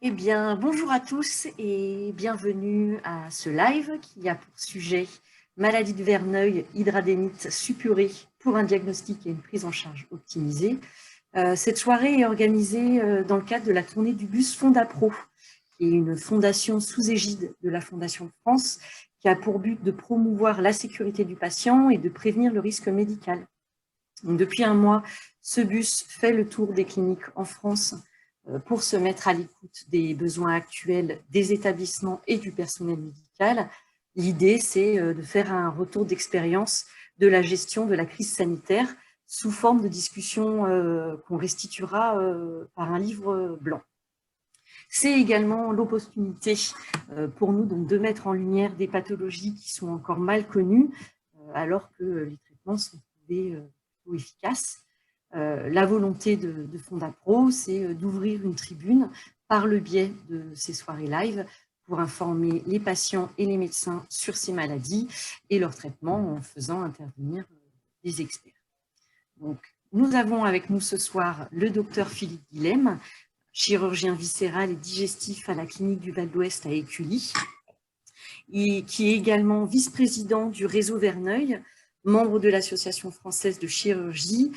Eh bien, bonjour à tous et bienvenue à ce live qui a pour sujet maladie de Verneuil, hydradénite suppurée pour un diagnostic et une prise en charge optimisée. Cette soirée est organisée dans le cadre de la tournée du bus Fondapro, qui est une fondation sous égide de la Fondation de France qui a pour but de promouvoir la sécurité du patient et de prévenir le risque médical. Donc, depuis un mois, ce bus fait le tour des cliniques en France pour se mettre à l'écoute des besoins actuels des établissements et du personnel médical. L'idée, c'est de faire un retour d'expérience de la gestion de la crise sanitaire sous forme de discussion qu'on restituera par un livre blanc. C'est également l'opportunité pour nous donc, de mettre en lumière des pathologies qui sont encore mal connues, alors que les traitements sont trouvés plutôt efficaces. La volonté de Fondapro, c'est d'ouvrir une tribune par le biais de ces soirées live pour informer les patients et les médecins sur ces maladies et leur traitement en faisant intervenir des experts. Donc, nous avons avec nous ce soir le docteur Philippe Guilhem, chirurgien viscéral et digestif à la clinique du Val-d'Ouest à Écully, et qui est également vice-président du réseau Verneuil, membre de l'Association française de chirurgie,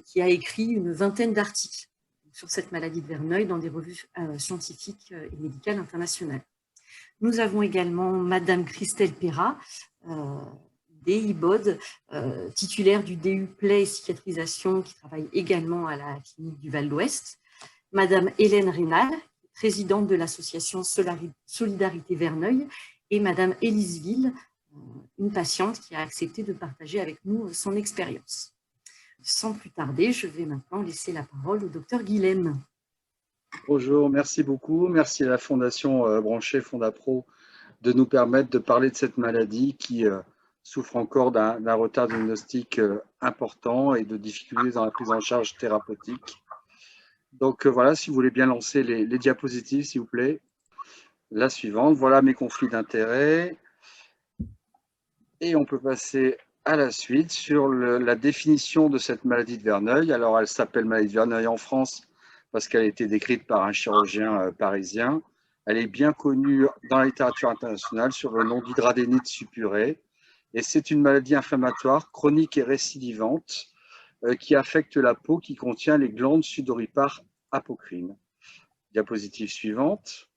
qui a écrit une vingtaine d'articles sur cette maladie de Verneuil dans des revues scientifiques et médicales internationales. Nous avons également Madame Christelle Perrat, DIBOD, titulaire du DU Play et Cicatrisation, qui travaille également à la clinique du Val-d'Ouest. Madame Hélène Rénal, présidente de l'association Solidarité Verneuil, et Madame Élise Ville, une patiente qui a accepté de partager avec nous son expérience. Sans plus tarder, je vais maintenant laisser la parole au docteur Guilhem. Bonjour, merci beaucoup. Merci à la Fondation branchée Fondapro de nous permettre de parler de cette maladie qui souffre encore d'un retard diagnostique important et de difficultés dans la prise en charge thérapeutique. Donc voilà, si vous voulez bien lancer les diapositives, s'il vous plaît. La suivante, voilà mes conflits d'intérêts. Et on peut passer à la suite sur la définition de cette maladie de Verneuil. Alors, elle s'appelle maladie de Verneuil en France parce qu'elle a été décrite par un chirurgien parisien. Elle est bien connue dans la littérature internationale sur le nom d'hydradénite suppurée. Et c'est une maladie inflammatoire chronique et récidivante qui affecte la peau qui contient les glandes sudoripares apocrines. Diapositive suivante.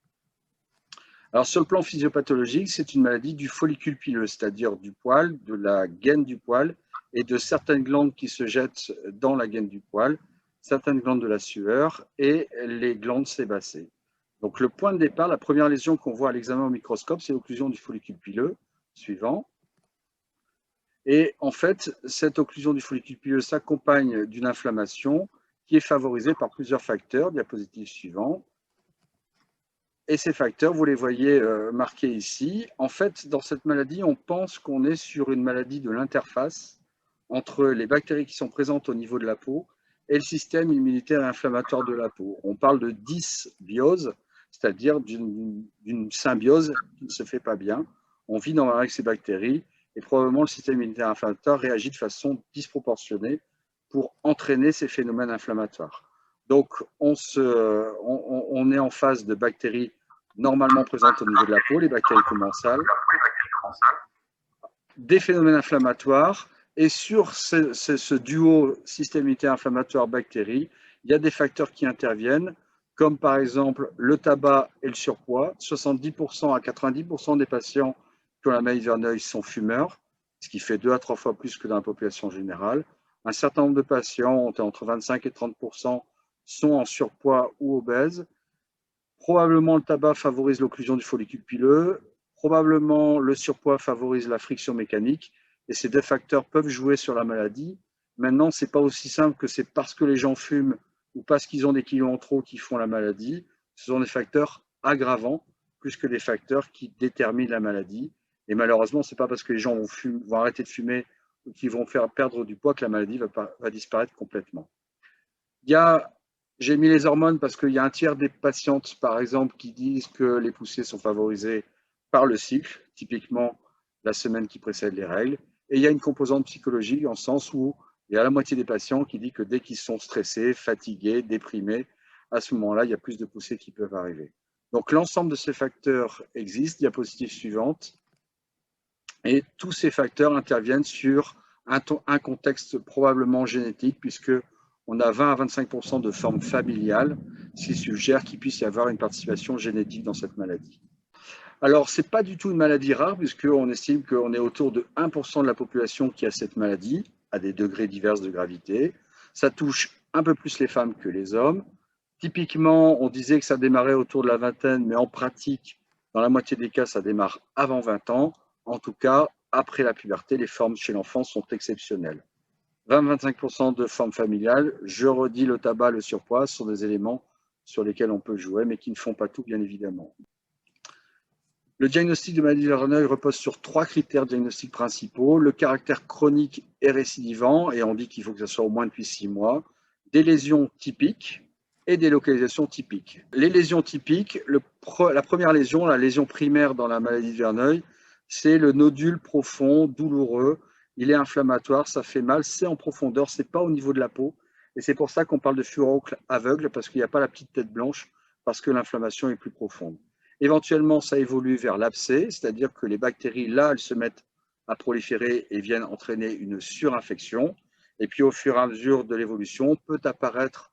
Alors, sur le plan physiopathologique, c'est une maladie du follicule pileux, c'est-à-dire du poil, de la gaine du poil et de certaines glandes qui se jettent dans la gaine du poil, certaines glandes de la sueur et les glandes sébacées. Donc, le point de départ, la première lésion qu'on voit à l'examen au microscope, c'est l'occlusion du follicule pileux. Suivant. Et en fait, cette occlusion du follicule pileux s'accompagne d'une inflammation qui est favorisée par plusieurs facteurs. Diapositive suivante. Et ces facteurs, vous les voyez marqués ici. En fait, dans cette maladie, on pense qu'on est sur une maladie de l'interface entre les bactéries qui sont présentes au niveau de la peau et le système immunitaire et inflammatoire de la peau. On parle de dysbiose, c'est-à-dire d'une symbiose qui ne se fait pas bien. On vit normalement avec ces bactéries et probablement le système immunitaire et inflammatoire réagit de façon disproportionnée pour entraîner ces phénomènes inflammatoires. Donc, on est en phase de bactéries normalement présentes au niveau de la peau, les bactéries commensales, des phénomènes inflammatoires, et sur ce duo système immunitaire inflammatoire-bactéries, il y a des facteurs qui interviennent, comme par exemple le tabac et le surpoids. 70% à 90% des patients qui ont la maladie de Verneuil sont fumeurs, ce qui fait 2 à 3 fois plus que dans la population générale. Un certain nombre de patients, entre 25 et 30%, sont en surpoids ou obèses. Probablement, le tabac favorise l'occlusion du follicule pileux. Probablement, le surpoids favorise la friction mécanique. Et ces deux facteurs peuvent jouer sur la maladie. Maintenant, ce n'est pas aussi simple que c'est parce que les gens fument ou parce qu'ils ont des kilos en trop qui font la maladie. Ce sont des facteurs aggravants plus que des facteurs qui déterminent la maladie. Et malheureusement, ce n'est pas parce que les gens vont arrêter de fumer ou qu'ils vont faire perdre du poids que la maladie va disparaître complètement. J'ai mis les hormones parce qu'il y a un tiers des patientes, par exemple, qui disent que les poussées sont favorisées par le cycle, typiquement la semaine qui précède les règles. Et il y a une composante psychologique, en sens où il y a la moitié des patients qui disent que dès qu'ils sont stressés, fatigués, déprimés, à ce moment-là, il y a plus de poussées qui peuvent arriver. Donc l'ensemble de ces facteurs existent, diapositive suivante, et tous ces facteurs interviennent sur un contexte probablement génétique, puisque on a 20 à 25% de formes familiales, ce qui suggère qu'il puisse y avoir une participation génétique dans cette maladie. Alors, ce n'est pas du tout une maladie rare, puisqu'on estime qu'on est autour de 1% de la population qui a cette maladie, à des degrés divers de gravité. Ça touche un peu plus les femmes que les hommes. Typiquement, on disait que ça démarrait autour de la vingtaine, mais en pratique, dans la moitié des cas, ça démarre avant 20 ans. En tout cas, après la puberté, les formes chez l'enfant sont exceptionnelles. 20-25% de formes familiales, je redis, le tabac, le surpoids sont des éléments sur lesquels on peut jouer, mais qui ne font pas tout, bien évidemment. Le diagnostic de maladie de Verneuil repose sur 3 critères diagnostiques principaux: le caractère chronique et récidivant, et on dit qu'il faut que ça soit au moins depuis 6 mois, des lésions typiques et des localisations typiques. Les lésions typiques, la première lésion, la lésion primaire dans la maladie de Verneuil, c'est le nodule profond, douloureux, il est inflammatoire, ça fait mal, c'est en profondeur, c'est pas au niveau de la peau, et c'est pour ça qu'on parle de furoncle aveugle, parce qu'il n'y a pas la petite tête blanche, parce que l'inflammation est plus profonde. Éventuellement, ça évolue vers l'abcès, c'est-à-dire que les bactéries, là, elles se mettent à proliférer et viennent entraîner une surinfection. Et puis, au fur et à mesure de l'évolution, peut apparaître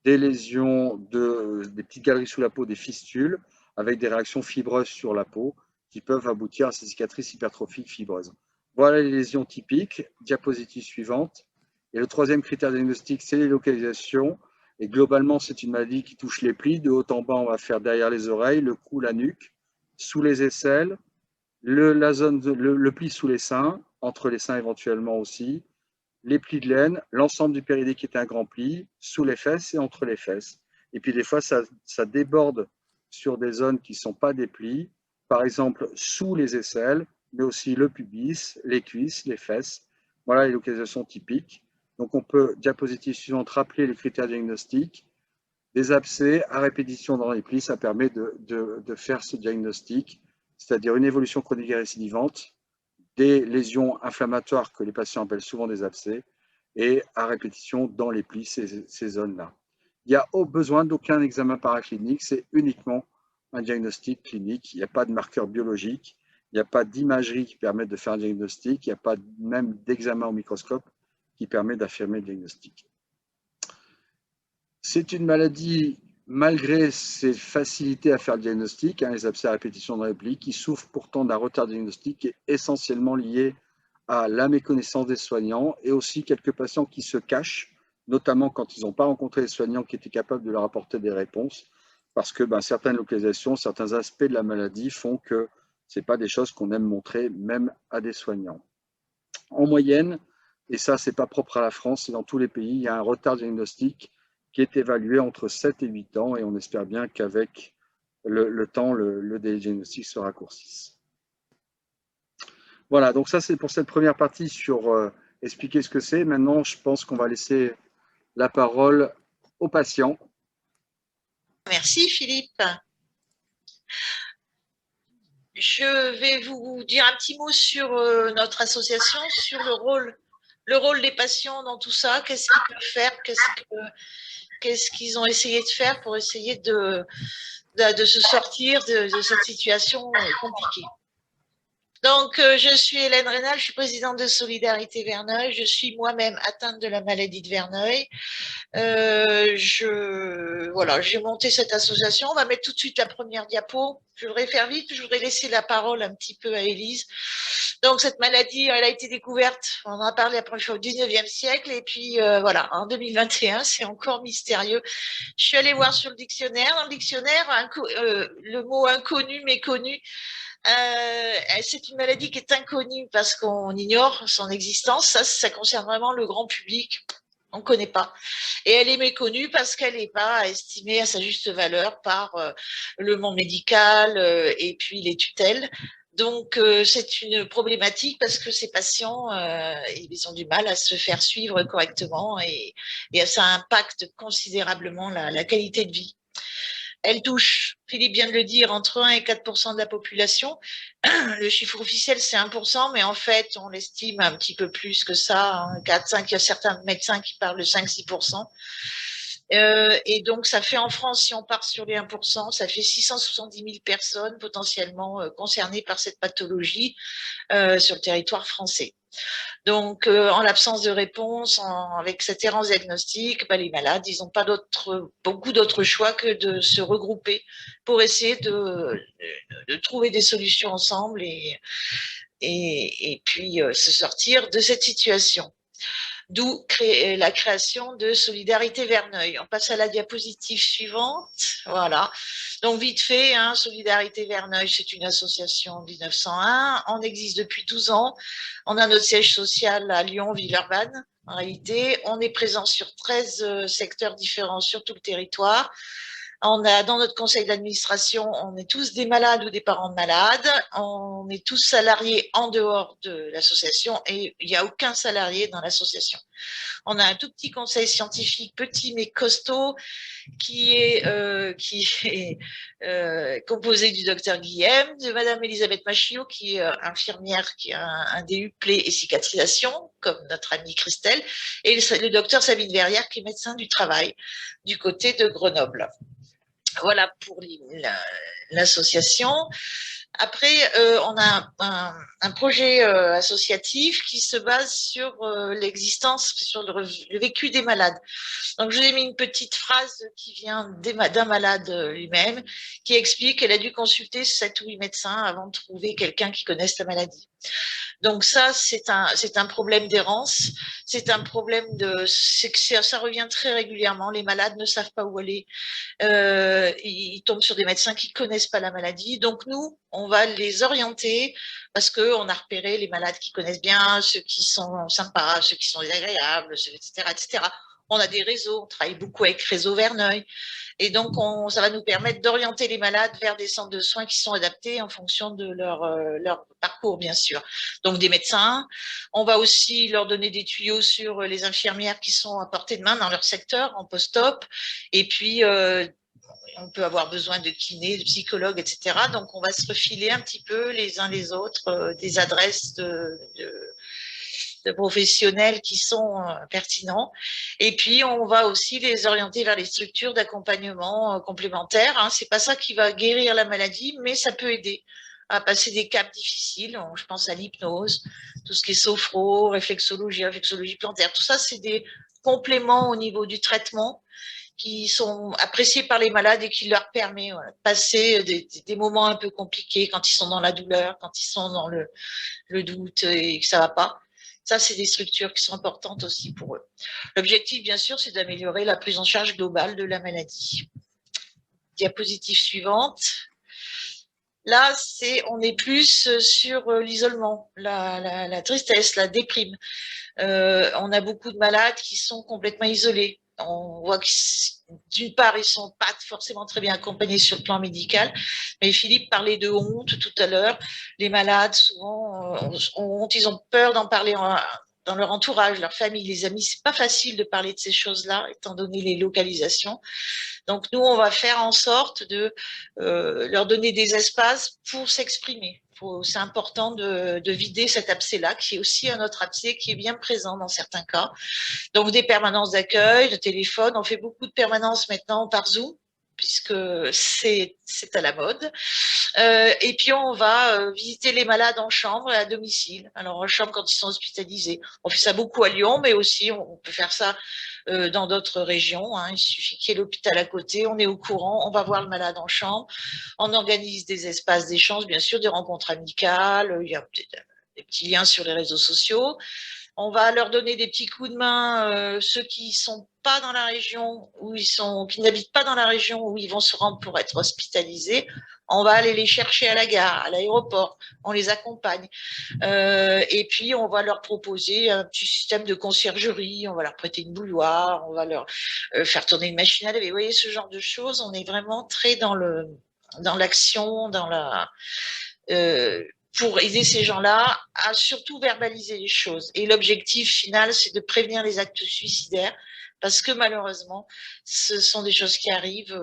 des lésions, des petites galeries sous la peau, des fistules, avec des réactions fibreuses sur la peau, qui peuvent aboutir à ces cicatrices hypertrophiques fibreuses. Voilà les lésions typiques. Diapositive suivante. Et le troisième critère diagnostique, c'est les localisations. Et globalement, c'est une maladie qui touche les plis. De haut en bas, on va faire derrière les oreilles, le cou, la nuque, sous les aisselles, le pli sous les seins, entre les seins éventuellement aussi, les plis de laine, l'ensemble du périnée qui est un grand pli, sous les fesses et entre les fesses. Et puis des fois, ça déborde sur des zones qui ne sont pas des plis, par exemple sous les aisselles, mais aussi le pubis, les cuisses, les fesses. Voilà les localisations typiques. Donc on peut, diapositive suivante, rappeler les critères diagnostiques. Des abcès à répétition dans les plis, ça permet de faire ce diagnostic, c'est-à-dire une évolution chronique et récidivante, des lésions inflammatoires que les patients appellent souvent des abcès, et à répétition dans les plis, ces zones-là. Il n'y a besoin d'aucun examen paraclinique, c'est uniquement un diagnostic clinique. Il n'y a pas de marqueur biologique, il n'y a pas d'imagerie qui permet de faire un diagnostic, il n'y a pas même d'examen au microscope qui permet d'affirmer le diagnostic. C'est une maladie, malgré ses facilités à faire le diagnostic, les abcès à répétition dans les plis, qui souffre pourtant d'un retard diagnostique qui est essentiellement lié à la méconnaissance des soignants et aussi quelques patients qui se cachent, notamment quand ils n'ont pas rencontré les soignants qui étaient capables de leur apporter des réponses, parce que certaines localisations, certains aspects de la maladie font que ce n'est pas des choses qu'on aime montrer même à des soignants. En moyenne, et ça c'est pas propre à la France, c'est dans tous les pays, il y a un retard diagnostique qui est évalué entre 7 et 8 ans, et on espère bien qu'avec le temps, le délai diagnostique se raccourcisse. Voilà, donc ça c'est pour cette première partie sur expliquer ce que c'est. Maintenant, je pense qu'on va laisser la parole aux patients. Merci Philippe. Je vais vous dire un petit mot sur notre association, sur le rôle des patients dans tout ça, qu'est-ce qu'ils peuvent faire, qu'est-ce qu'ils ont essayé de faire pour essayer de se sortir de cette situation compliquée. Donc, je suis Hélène Rénal, je suis présidente de Solidarité Verneuil, je suis moi-même atteinte de la maladie de Verneuil. Voilà, j'ai monté cette association. On va mettre tout de suite la première diapo. Je voudrais faire vite, je voudrais laisser la parole un petit peu à Élise. Donc, cette maladie, elle a été découverte, on en a parlé la première fois au 19e siècle, et puis voilà, en 2021, c'est encore mystérieux. Je suis allée voir sur le dictionnaire. Dans le dictionnaire, le mot inconnu, méconnu, c'est une maladie qui est inconnue parce qu'on ignore son existence. Ça concerne vraiment le grand public. On ne connaît pas. Et elle est méconnue parce qu'elle n'est pas estimée à sa juste valeur par le monde médical et puis les tutelles. Donc, c'est une problématique parce que ces patients, ils ont du mal à se faire suivre correctement et ça impacte considérablement la qualité de vie. Elle touche, Philippe vient de le dire, entre 1 et 4% de la population. Le chiffre officiel, c'est 1%, mais en fait, on l'estime un petit peu plus que ça. 4, 5, il y a certains médecins qui parlent de 5-6%. Et donc, ça fait en France, si on part sur les 1%, ça fait 670 000 personnes potentiellement concernées par cette pathologie sur le territoire français. Donc, en l'absence de réponse, avec cette errance diagnostique, les malades, ils n'ont pas beaucoup d'autres choix que de se regrouper pour essayer de trouver des solutions ensemble et puis se sortir de cette situation. D'où la création de Solidarité Verneuil. On passe à la diapositive suivante. Voilà. Donc, vite fait, hein, Solidarité Verneuil, c'est une association en 1901. On existe depuis 12 ans. On a notre siège social à Lyon, Villeurbanne. En réalité, on est présent sur 13 secteurs différents sur tout le territoire. On a dans notre conseil d'administration, on est tous des malades ou des parents de malades. On est tous salariés en dehors de l'association et il n'y a aucun salarié dans l'association. On a un tout petit conseil scientifique, petit mais costaud, qui est composé du docteur Guillaume, de madame Elisabeth Machillot, qui est infirmière, qui a un DU plaie et cicatrisation, comme notre amie Christelle, et le docteur Sabine Verrière, qui est médecin du travail du côté de Grenoble. Voilà pour l'association. Après, on a un projet associatif qui se base sur l'existence, sur le vécu des malades. Donc, je vous ai mis une petite phrase qui vient d'un malade lui-même, qui explique qu'elle a dû consulter 7 ou 8 médecins avant de trouver quelqu'un qui connaisse la maladie. Donc ça, c'est un problème d'errance, c'est un problème ça revient très régulièrement. Les malades ne savent pas où aller, ils tombent sur des médecins qui connaissent pas la maladie. Donc nous, on va les orienter parce que on a repéré les malades qui connaissent bien, ceux qui sont sympas, ceux qui sont désagréables, etc., etc. On a des réseaux, on travaille beaucoup avec Réseau Verneuil. Et donc, ça va nous permettre d'orienter les malades vers des centres de soins qui sont adaptés en fonction de leur parcours, bien sûr. Donc, des médecins. On va aussi leur donner des tuyaux sur les infirmières qui sont à portée de main dans leur secteur, en post-op. Et puis, on peut avoir besoin de kinés, de psychologues, etc. Donc, on va se refiler un petit peu les uns les autres des adresses de professionnels qui sont pertinents. Et puis, on va aussi les orienter vers les structures d'accompagnement complémentaires. Hein. C'est pas ça qui va guérir la maladie, mais ça peut aider à passer des caps difficiles. Je pense à l'hypnose, tout ce qui est sophro, réflexologie plantaire. Tout ça, c'est des compléments au niveau du traitement qui sont appréciés par les malades et qui leur permet de passer des moments un peu compliqués quand ils sont dans la douleur, quand ils sont dans le doute et que ça va pas. Ça, c'est des structures qui sont importantes aussi pour eux. L'objectif, bien sûr, c'est d'améliorer la prise en charge globale de la maladie. Diapositive suivante. Là, on est plus sur l'isolement, la tristesse, la déprime. On a beaucoup de malades qui sont complètement isolés. On voit que d'une part, ils sont pas forcément très bien accompagnés sur le plan médical, mais Philippe parlait de honte tout à l'heure. Les malades, souvent, ont honte, ils ont peur d'en parler dans leur entourage, leur famille, les amis. C'est pas facile de parler de ces choses-là, étant donné les localisations. Donc, nous, on va faire en sorte de leur donner des espaces pour s'exprimer. C'est important de vider cet abcès-là, qui est aussi un autre abcès qui est bien présent dans certains cas. Donc, des permanences d'accueil, de téléphone. On fait beaucoup de permanences maintenant par Zoom, puisque c'est à la mode. Et puis, on va visiter les malades en chambre et à domicile. Alors, en chambre, quand ils sont hospitalisés. On fait ça beaucoup à Lyon, mais aussi, on peut faire ça dans d'autres régions. Hein. Il suffit qu'il y ait l'hôpital à côté. On est au courant. On va voir le malade en chambre. On organise des espaces d'échange, bien sûr, des rencontres amicales. Il y a des petits liens sur les réseaux sociaux. On va leur donner des petits coups de main, ceux qui sont pas dans la région qui n'habitent pas dans la région où ils vont se rendre pour être hospitalisés. On va aller les chercher à la gare, à l'aéroport. On les accompagne. Et puis, on va leur proposer un petit système de conciergerie. On va leur prêter une bouilloire. On va leur faire tourner une machine à laver. Vous voyez, ce genre de choses. On est vraiment très dans l'action, pour aider ces gens-là à surtout verbaliser les choses. Et l'objectif final, c'est de prévenir les actes suicidaires, parce que malheureusement, ce sont des choses qui arrivent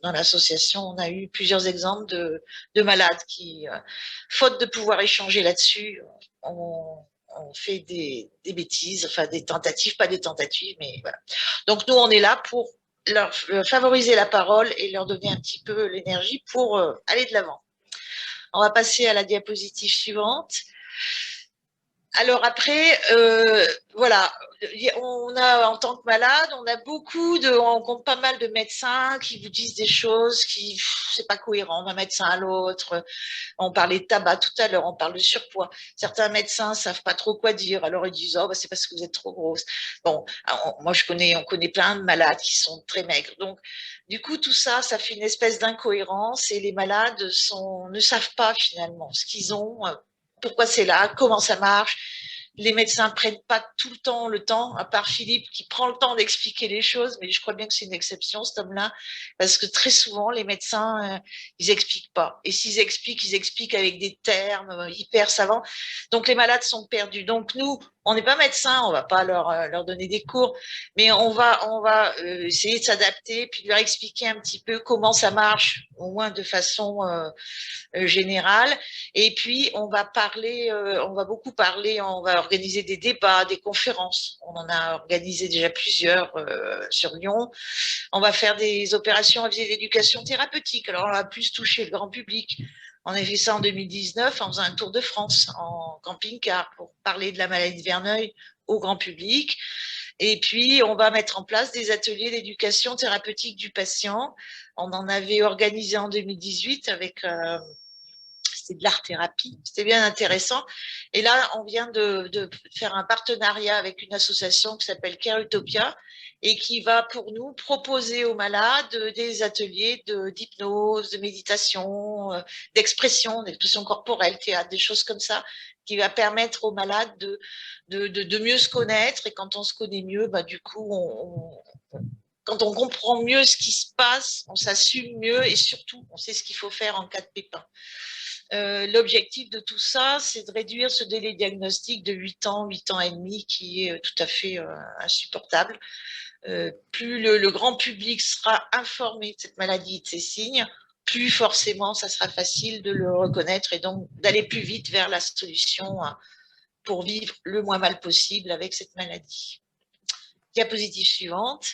dans l'association. On a eu plusieurs exemples de malades qui, faute de pouvoir échanger là-dessus, ont on fait des bêtises, enfin des tentatives, pas des tentatives, mais voilà. Donc nous, on est là pour leur favoriser la parole et leur donner un petit peu l'énergie pour aller de l'avant. On va passer à la diapositive suivante. Alors après, voilà, on a en tant que malade, on rencontre pas mal de médecins qui vous disent des choses qui, c'est pas cohérent d'un médecin à l'autre. On parlait de tabac tout à l'heure, on parle de surpoids. Certains médecins savent pas trop quoi dire, alors ils disent oh bah, c'est parce que vous êtes trop grosse. Bon, moi on connaît plein de malades qui sont très maigres. Donc du coup tout ça, ça fait une espèce d'incohérence et les malades ne savent pas finalement ce qu'ils ont. Pourquoi c'est là, comment ça marche. Les médecins prennent pas tout le temps, à part Philippe qui prend le temps d'expliquer les choses, mais je crois bien que c'est une exception, cet homme-là, parce que très souvent, les médecins, ils expliquent pas. Et s'ils expliquent, ils expliquent avec des termes hyper savants. Donc, les malades sont perdus. Donc, nous, on n'est pas médecins, on va pas leur donner des cours, mais on va essayer de s'adapter, puis leur expliquer un petit peu comment ça marche, au moins de façon générale. Et puis, on va beaucoup parler, on va organiser des débats, des conférences. On en a organisé déjà plusieurs sur Lyon. On va faire des opérations à visée d'éducation thérapeutique. Alors, on va plus toucher le grand public. On a fait ça en 2019 en faisant un tour de France en camping-car pour parler de la maladie de Verneuil au grand public. Et puis, on va mettre en place des ateliers d'éducation thérapeutique du patient. On en avait organisé en 2018 avec c'était de l'art-thérapie, c'était bien intéressant. Et là, on vient de faire un partenariat avec une association qui s'appelle Care Utopia et qui va pour nous proposer aux malades des ateliers d'hypnose, de méditation, d'expression corporelle, théâtre, des choses comme ça, qui va permettre aux malades de mieux se connaître. Et quand on se connaît mieux, bah, du coup, quand on comprend mieux ce qui se passe, on s'assume mieux et surtout, on sait ce qu'il faut faire en cas de pépin. L'objectif de tout ça, c'est de réduire ce délai diagnostique de 8 ans et demi, qui est tout à fait insupportable. Plus le grand public sera informé de cette maladie et de ses signes, plus forcément, ça sera facile de le reconnaître et donc d'aller plus vite vers la solution pour vivre le moins mal possible avec cette maladie. Diapositive suivante.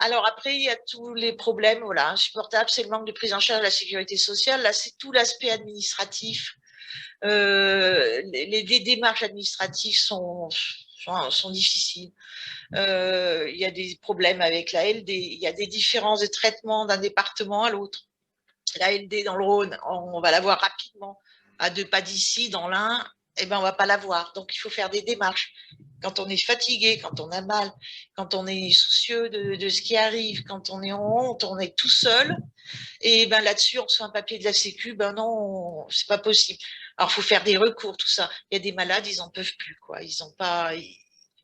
Alors après, il y a tous les problèmes, voilà, insupportables, c'est le manque de prise en charge de la sécurité sociale. Là, c'est tout l'aspect administratif. Les démarches administratives sont difficiles. Il y a des problèmes avec la LD, il y a des différences de traitement d'un département à l'autre. La LD dans le Rhône, on va la voir rapidement. À 2 pas d'ici, dans l'Ain, eh ben, on va pas la voir. Donc, il faut faire des démarches. Quand on est fatigué, quand on a mal, quand on est soucieux de ce qui arrive, quand on est en honte, on est tout seul. Et ben là-dessus, on reçoit un papier de la Sécu, ben non, c'est pas possible. Alors, il faut faire des recours, tout ça. Il y a des malades, ils en peuvent plus, quoi. Ils ont pas,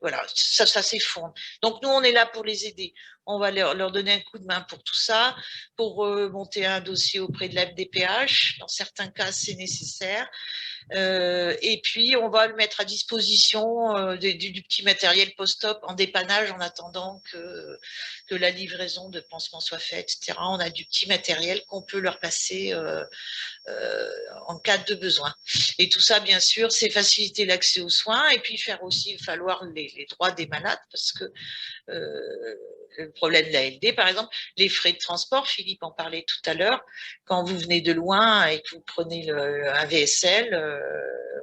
voilà, ça s'effondre. Donc, nous, on est là pour les aider. On va leur donner un coup de main pour tout ça, pour monter un dossier auprès de la FDPH. Dans certains cas, c'est nécessaire. Et puis, on va le mettre à disposition du petit matériel post-op en dépannage en attendant que la livraison de pansements soit faite, etc. On a du petit matériel qu'on peut leur passer en cas de besoin. Et tout ça, bien sûr, c'est faciliter l'accès aux soins et puis faire aussi valoir les droits des malades parce que le problème de la LD, par exemple, les frais de transport, Philippe en parlait tout à l'heure, quand vous venez de loin et que vous prenez un VSL,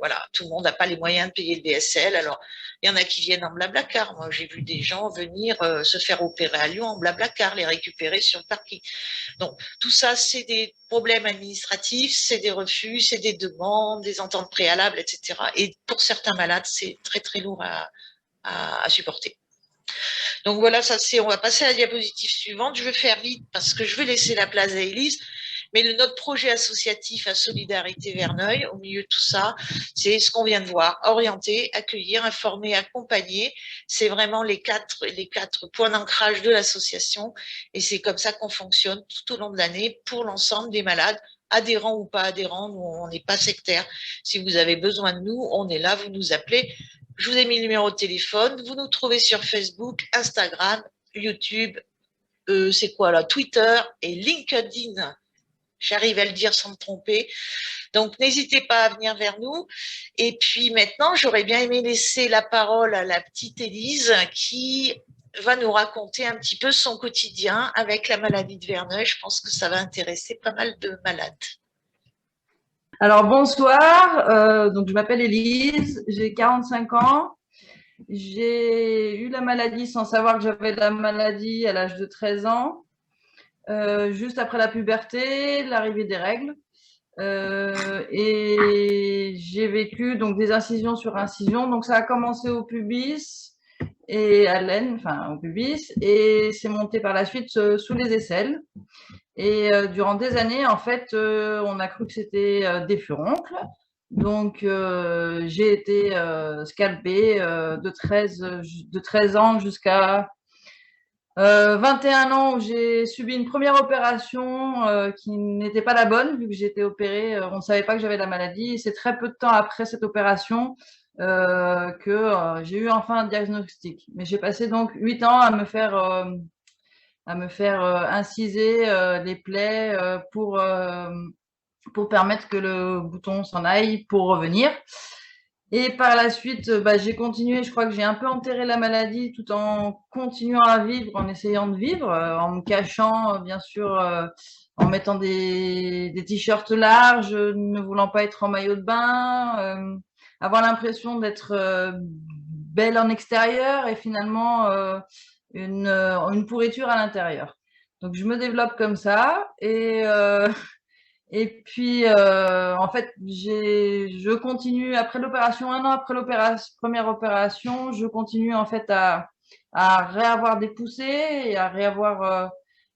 voilà, tout le monde n'a pas les moyens de payer le VSL. Alors, il y en a qui viennent en Blablacar. Moi, j'ai vu des gens venir se faire opérer à Lyon en Blablacar, les récupérer sur le parking. Donc, tout ça, c'est des problèmes administratifs, c'est des refus, c'est des demandes, des ententes préalables, etc. Et pour certains malades, c'est très, très lourd à supporter. Donc voilà, on va passer à la diapositive suivante. Je vais faire vite parce que je vais laisser la place à Élise. Mais notre projet associatif à Solidarité Verneuil, au milieu de tout ça, c'est ce qu'on vient de voir, orienter, accueillir, informer, accompagner. C'est vraiment les quatre points d'ancrage de l'association. Et c'est comme ça qu'on fonctionne tout au long de l'année pour l'ensemble des malades, adhérents ou pas adhérents. Nous, on n'est pas sectaire. Si vous avez besoin de nous, on est là, vous nous appelez. Je vous ai mis le numéro de téléphone. Vous nous trouvez sur Facebook, Instagram, YouTube, c'est quoi là, Twitter et LinkedIn. J'arrive à le dire sans me tromper. Donc, n'hésitez pas à venir vers nous. Et puis maintenant, j'aurais bien aimé laisser la parole à la petite Élise qui va nous raconter un petit peu son quotidien avec la maladie de Verneuil. Je pense que ça va intéresser pas mal de malades. Alors bonsoir, donc je m'appelle Élise, j'ai 45 ans. J'ai eu la maladie sans savoir que j'avais la maladie à l'âge de 13 ans, juste après la puberté, l'arrivée des règles. Et j'ai vécu donc des incisions sur incisions. Donc ça a commencé au pubis et à l'aine, enfin au pubis, et c'est monté par la suite sous les aisselles. Et durant des années, en fait, on a cru que c'était des furoncles. Donc, j'ai été scalpée de 13 ans jusqu'à 21 ans où j'ai subi une première opération qui n'était pas la bonne vu que j'ai été opérée. On ne savait pas que j'avais la maladie. C'est très peu de temps après cette opération que j'ai eu enfin un diagnostic. Mais j'ai passé donc 8 ans à me faire inciser les plaies pour permettre que le bouton s'en aille pour revenir. Et par la suite, j'ai continué, je crois que j'ai un peu enterré la maladie tout en continuant à vivre, en essayant de vivre, en me cachant, bien sûr, en mettant des t-shirts larges, ne voulant pas être en maillot de bain, avoir l'impression d'être belle en extérieur et finalement une pourriture à l'intérieur. Donc, je me développe comme ça et puis, en fait, je continue après l'opération, 1 an après première opération, je continue en fait à réavoir des poussées et à réavoir.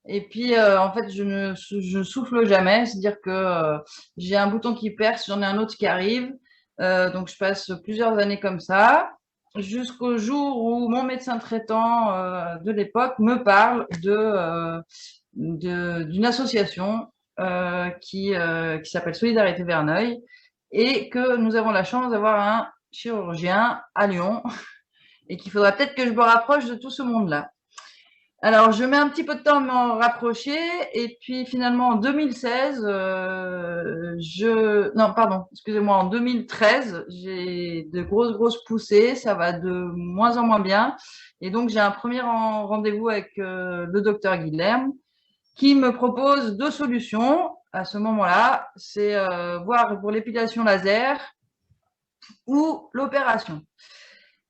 Et puis, en fait, je ne souffle jamais, c'est-à-dire que j'ai un bouton qui perce, j'en ai un autre qui arrive. Donc, je passe plusieurs années comme ça, jusqu'au jour où mon médecin traitant de l'époque me parle d'une association qui s'appelle Solidarité Verneuil et que nous avons la chance d'avoir un chirurgien à Lyon et qu'il faudra peut-être que je me rapproche de tout ce monde-là. Alors, je mets un petit peu de temps à m'en rapprocher et puis finalement en 2016, non, pardon, excusez-moi, en 2013, j'ai de grosses poussées, ça va de moins en moins bien et donc j'ai un premier rendez-vous avec le docteur Guilherme qui me propose 2 solutions à ce moment-là, c'est voir pour l'épilation laser ou l'opération.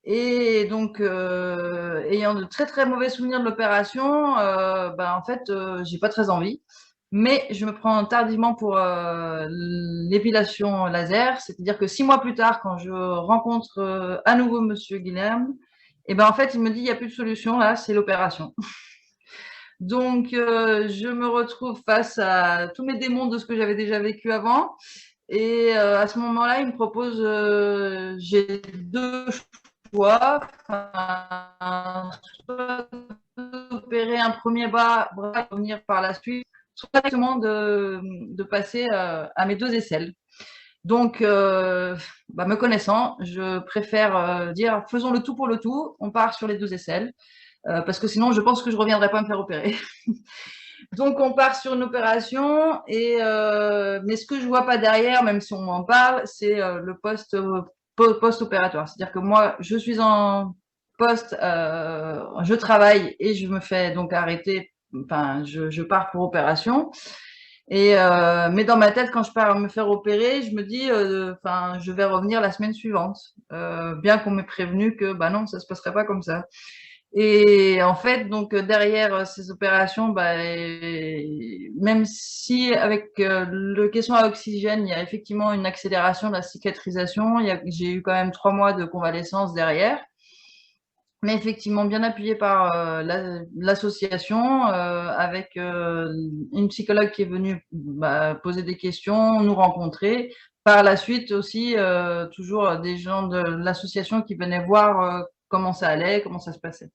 Et donc, ayant de très mauvais souvenirs de l'opération, en fait, j'ai pas très envie. Mais je me prends tardivement pour l'épilation laser, c'est-à-dire que 6 mois plus tard, quand je rencontre à nouveau Monsieur Guilherme, et en fait, il me dit il n'y a plus de solution là, c'est l'opération. Donc, je me retrouve face à tous mes démons de ce que j'avais déjà vécu avant. Et à ce moment-là, il me propose, j'ai 2 choix, soit d'opérer un premier bras et revenir par la suite, soit directement de passer à mes 2 aisselles. Donc, me connaissant, je préfère dire faisons le tout pour le tout, on part sur les 2 aisselles. Parce que sinon, je pense que je ne reviendrai pas me faire opérer. Donc, on part sur une opération, mais ce que je ne vois pas derrière, même si on m'en parle, c'est le post-opératoire. C'est-à-dire que moi, je suis en poste, je travaille et je me fais donc arrêter, enfin, je pars pour opération. Mais dans ma tête, quand je pars me faire opérer, je me dis, je vais revenir la semaine suivante, bien qu'on m'ait prévenu que, non, ça ne se passerait pas comme ça. Et en fait, donc derrière ces opérations, même si avec le caisson à oxygène, il y a effectivement une accélération de la cicatrisation, j'ai eu quand même 3 mois de convalescence derrière, mais effectivement bien appuyé par l'association, avec une psychologue qui est venue poser des questions, nous rencontrer. Par la suite aussi, toujours des gens de l'association qui venaient voir comment ça allait, comment ça se passait.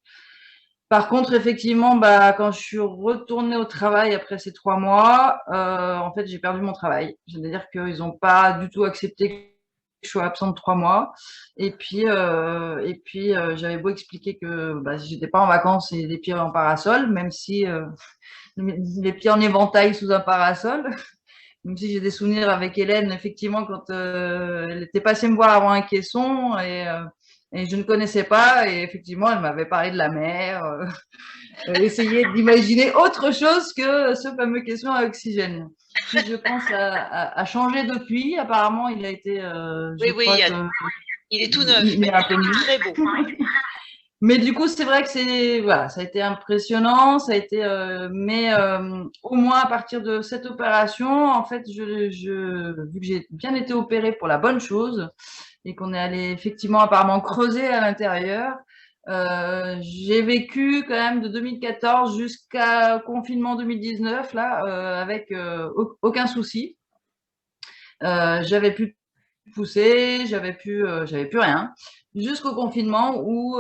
Par contre, effectivement, quand je suis retournée au travail après ces 3 mois, en fait, j'ai perdu mon travail. C'est-à-dire qu'ils n'ont pas du tout accepté que je sois absente 3 mois. Et puis, j'avais beau expliquer que je n'étais pas en vacances et les pieds en parasol, même si les pieds en éventail sous un parasol. même si j'ai des souvenirs avec Hélène, effectivement, quand elle était passée me voir avant un caisson et je ne connaissais pas, et effectivement, elle m'avait parlé de la mer, essayer d'imaginer autre chose que ce fameux caisson à oxygène. Qui, je pense, a changé depuis. Apparemment, il a été, je crois que il est tout neuf, il est un peu mieux. Très beau. Mais du coup, c'est vrai que voilà, ça a été impressionnant, ça a été, mais au moins à partir de cette opération, en fait, vu que j'ai bien été opérée pour la bonne chose et qu'on est allé effectivement apparemment creuser à l'intérieur, j'ai vécu quand même de 2014 jusqu'à confinement 2019 là, avec aucun souci. J'avais pu pousser, j'avais plus rien. Jusqu'au confinement où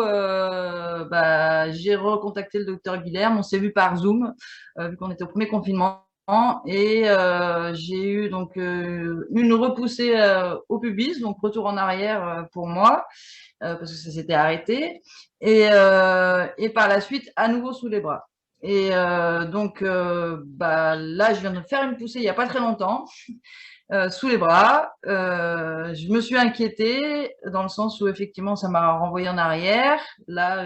j'ai recontacté le docteur Guilherme, on s'est vu par Zoom, vu qu'on était au premier confinement, et j'ai eu donc une repoussée au pubis, donc retour en arrière pour moi, parce que ça s'était arrêté, et par la suite à nouveau sous les bras. Et donc là, je viens de faire une poussée il n'y a pas très longtemps. Sous les bras. Je me suis inquiétée dans le sens où effectivement ça m'a renvoyé en arrière. Là,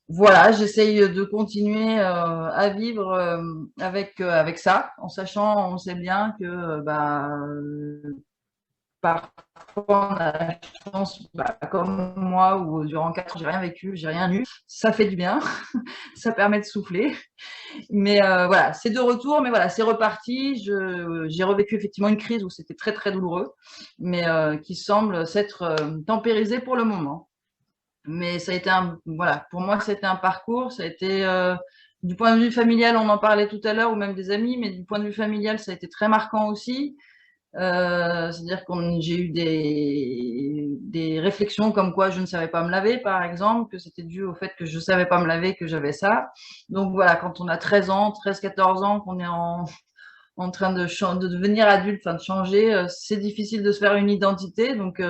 voilà, j'essaye de continuer à vivre avec ça, en sachant, on sait bien que parfois on a la chance, comme moi, où durant 4 ans j'ai rien vécu, j'ai rien eu. Ça fait du bien, ça permet de souffler. Mais voilà, c'est de retour, mais voilà, c'est reparti. J'ai revécu effectivement une crise où c'était très très douloureux, mais qui semble s'être tempérisée pour le moment. Mais ça a été voilà, pour moi, ça a été un parcours. Ça a été du point de vue familial, on en parlait tout à l'heure, ou même des amis, mais du point de vue familial, ça a été très marquant aussi. C'est-à-dire que j'ai eu des réflexions comme quoi je ne savais pas me laver, par exemple, que c'était dû au fait que je ne savais pas me laver, que j'avais ça. Donc voilà, quand on a 13 ans, 13-14 ans, qu'on est en train de devenir adulte, enfin de changer, c'est difficile de se faire une identité. Donc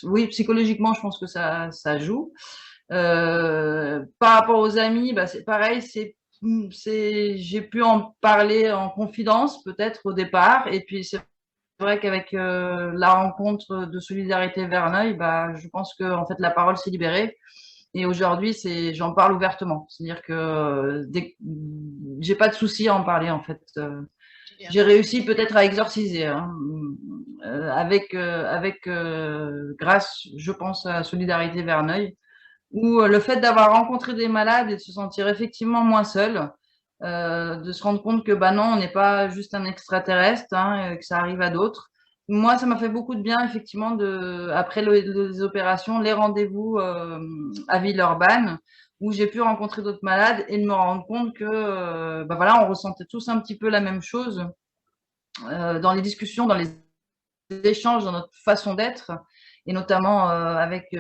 oui, psychologiquement, je pense que ça joue. Par rapport aux amis, c'est pareil, j'ai pu en parler en confidence peut-être au départ, et puis c'est vrai qu'avec la rencontre de Solidarité Verneuil, je pense que en fait la parole s'est libérée, et aujourd'hui j'en parle ouvertement. C'est-à-dire que j'ai pas de souci à en parler en fait. J'ai réussi peut-être à exorciser grâce, je pense, à Solidarité Verneuil, où le fait d'avoir rencontré des malades et de se sentir effectivement moins seul, de se rendre compte que non, on n'est pas juste un extraterrestre, que ça arrive à d'autres. Moi, ça m'a fait beaucoup de bien, effectivement, après les opérations, les rendez-vous à Villeurbanne, où j'ai pu rencontrer d'autres malades et de me rendre compte que, voilà, on ressentait tous un petit peu la même chose dans les discussions, dans les échanges, dans notre façon d'être, et notamment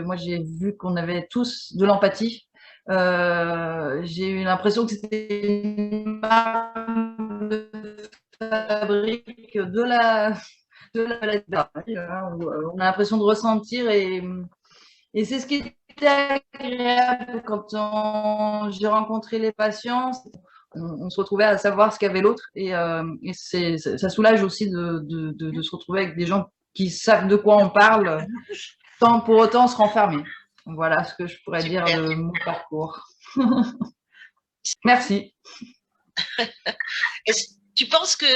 moi, j'ai vu qu'on avait tous de l'empathie. J'ai eu l'impression que c'était une marque de fabrique de la maladie. On a l'impression de ressentir, et c'est ce qui était agréable quand j'ai rencontré les patients. On se retrouvait à savoir ce qu'avait l'autre, et ça soulage aussi de se retrouver avec des gens qui savent de quoi on parle sans pour autant se renfermer. Voilà ce que je pourrais dire de mon parcours. Merci. Tu penses que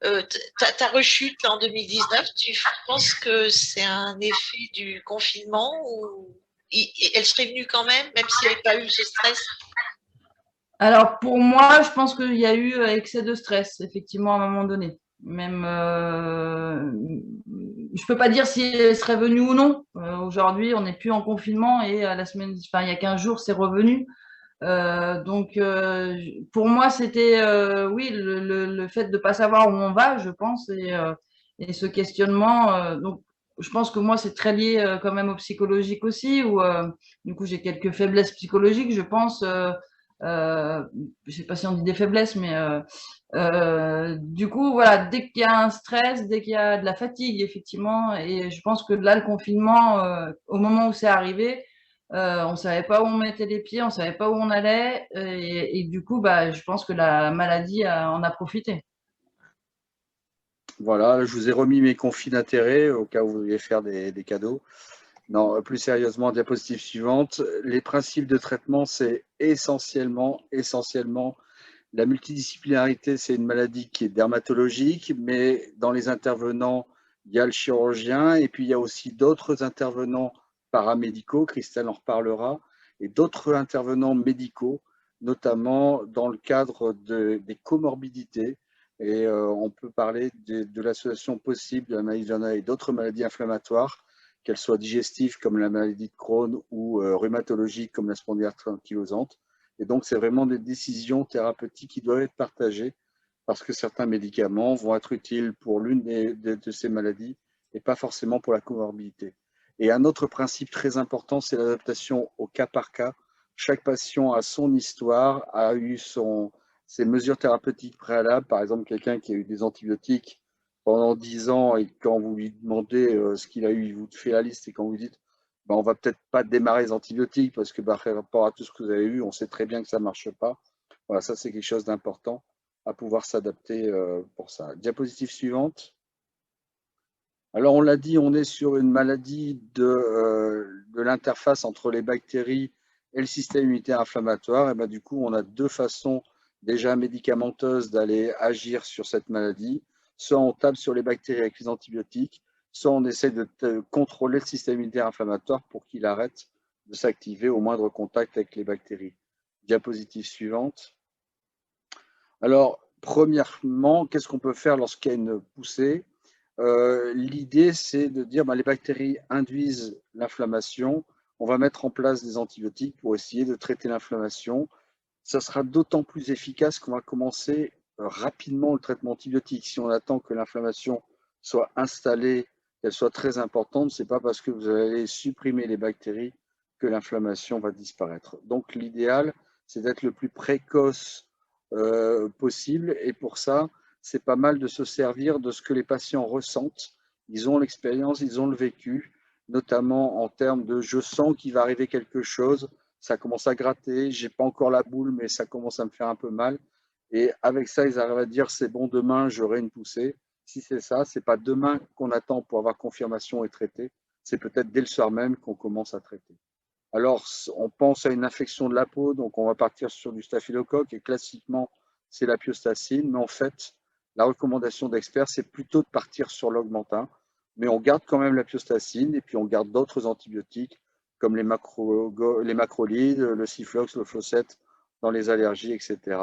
ta rechute en 2019, tu penses que c'est un effet du confinement, ou elle serait venue quand même s'il n'y avait pas eu ce stress? Alors pour moi, je pense qu'il y a eu excès de stress, effectivement, à un moment donné. Même, je peux pas dire si elle serait venue ou non. Aujourd'hui, on n'est plus en confinement, et la semaine, il y a 15 jours, c'est revenu. Donc pour moi, c'était oui, le fait de ne pas savoir où on va, je pense, et ce questionnement. Donc je pense que moi, c'est très lié quand même au psychologique aussi, où du coup j'ai quelques faiblesses psychologiques, je pense. Je sais pas si on dit des faiblesses, mais du coup, voilà, dès qu'il y a un stress, dès qu'il y a de la fatigue, effectivement, et je pense que là, le confinement, au moment où c'est arrivé, on savait pas où on mettait les pieds, on savait pas où on allait, et du coup, je pense que la maladie en a profité. Voilà, je vous ai remis mes conflits d'intérêts au cas où vous vouliez faire des cadeaux. Non, plus sérieusement, diapositive suivante. Les principes de traitement, c'est essentiellement la multidisciplinarité. C'est une maladie qui est dermatologique, mais dans les intervenants, il y a le chirurgien et puis il y a aussi d'autres intervenants paramédicaux, Christelle en reparlera, et d'autres intervenants médicaux, notamment dans le cadre des comorbidités. Et on peut parler de l'association possible de la maladie de Verneuil et d'autres maladies inflammatoires, qu'elles soient digestives comme la maladie de Crohn ou rhumatologiques comme la spondylarthrite ankylosante. Et donc, c'est vraiment des décisions thérapeutiques qui doivent être partagées parce que certains médicaments vont être utiles pour l'une de ces maladies et pas forcément pour la comorbidité. Et un autre principe très important, c'est l'adaptation au cas par cas. Chaque patient a son histoire, a eu ses mesures thérapeutiques préalables. Par exemple, quelqu'un qui a eu des antibiotiques pendant 10 ans et quand vous lui demandez ce qu'il a eu, il vous fait la liste et quand vous dites on va peut-être pas démarrer les antibiotiques parce que par rapport à tout ce que vous avez eu, on sait très bien que ça ne marche pas. Voilà, ça c'est quelque chose d'important à pouvoir s'adapter pour ça. Diapositive suivante. Alors on l'a dit, on est sur une maladie de l'interface entre les bactéries et le système immunitaire inflammatoire. Et ben, du coup, on a deux façons déjà médicamenteuses d'aller agir sur cette maladie. Soit on tape sur les bactéries avec les antibiotiques, soit on essaie de contrôler le système immunitaire inflammatoire pour qu'il arrête de s'activer au moindre contact avec les bactéries. Diapositive suivante. Alors, premièrement, qu'est-ce qu'on peut faire lorsqu'il y a une poussée? L'idée, c'est de dire les bactéries induisent l'inflammation. On va mettre en place des antibiotiques pour essayer de traiter l'inflammation. Ça sera d'autant plus efficace qu'on va commencer rapidement le traitement antibiotique. Si on attend que l'inflammation soit installée, qu'elle soit très importante, ce n'est pas parce que vous allez supprimer les bactéries que l'inflammation va disparaître. Donc l'idéal, c'est d'être le plus précoce possible. Et pour ça, c'est pas mal de se servir de ce que les patients ressentent. Ils ont l'expérience, ils ont le vécu, notamment en termes de je sens qu'il va arriver quelque chose, ça commence à gratter, j'ai pas encore la boule, mais ça commence à me faire un peu mal. Et avec ça, ils arrivent à dire c'est bon, demain j'aurai une poussée. Si c'est ça, c'est pas demain qu'on attend pour avoir confirmation et traiter, c'est peut-être dès le soir même qu'on commence à traiter. Alors, on pense à une infection de la peau, donc on va partir sur du staphylocoque, et classiquement, c'est la piostacine, mais en fait, la recommandation d'experts, c'est plutôt de partir sur l'augmentin, mais on garde quand même la piostacine, et puis on garde d'autres antibiotiques, comme les macrolides, le Ciflox, le Flocet, dans les allergies, etc.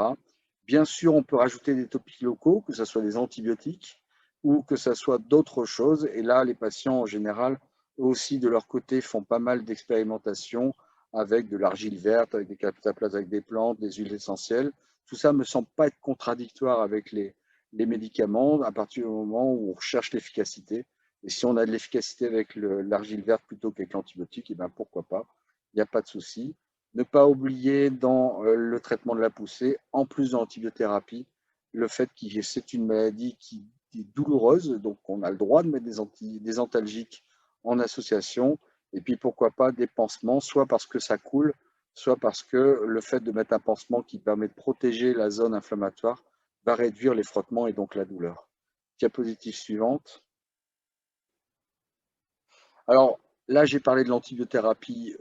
Bien sûr, on peut rajouter des topiques locaux, que ce soit des antibiotiques, ou que ce soit d'autres choses, et là, les patients, en général, eux aussi, de leur côté, font pas mal d'expérimentations avec de l'argile verte, avec des cataplasmes, avec des plantes, des huiles essentielles. Tout ça ne me semble pas être contradictoire avec les médicaments à partir du moment où on recherche l'efficacité. Et si on a de l'efficacité avec l'argile verte plutôt qu'avec l'antibiotique, et bien pourquoi pas, il n'y a pas de souci. Ne pas oublier dans le traitement de la poussée, en plus de l'antibiothérapie, le fait que c'est une maladie qui est douloureuse, donc on a le droit de mettre des antalgiques en association, et puis pourquoi pas des pansements, soit parce que ça coule, soit parce que le fait de mettre un pansement qui permet de protéger la zone inflammatoire va réduire les frottements et donc la douleur. Diapositive suivante. Alors là, j'ai parlé de l'antibiothérapie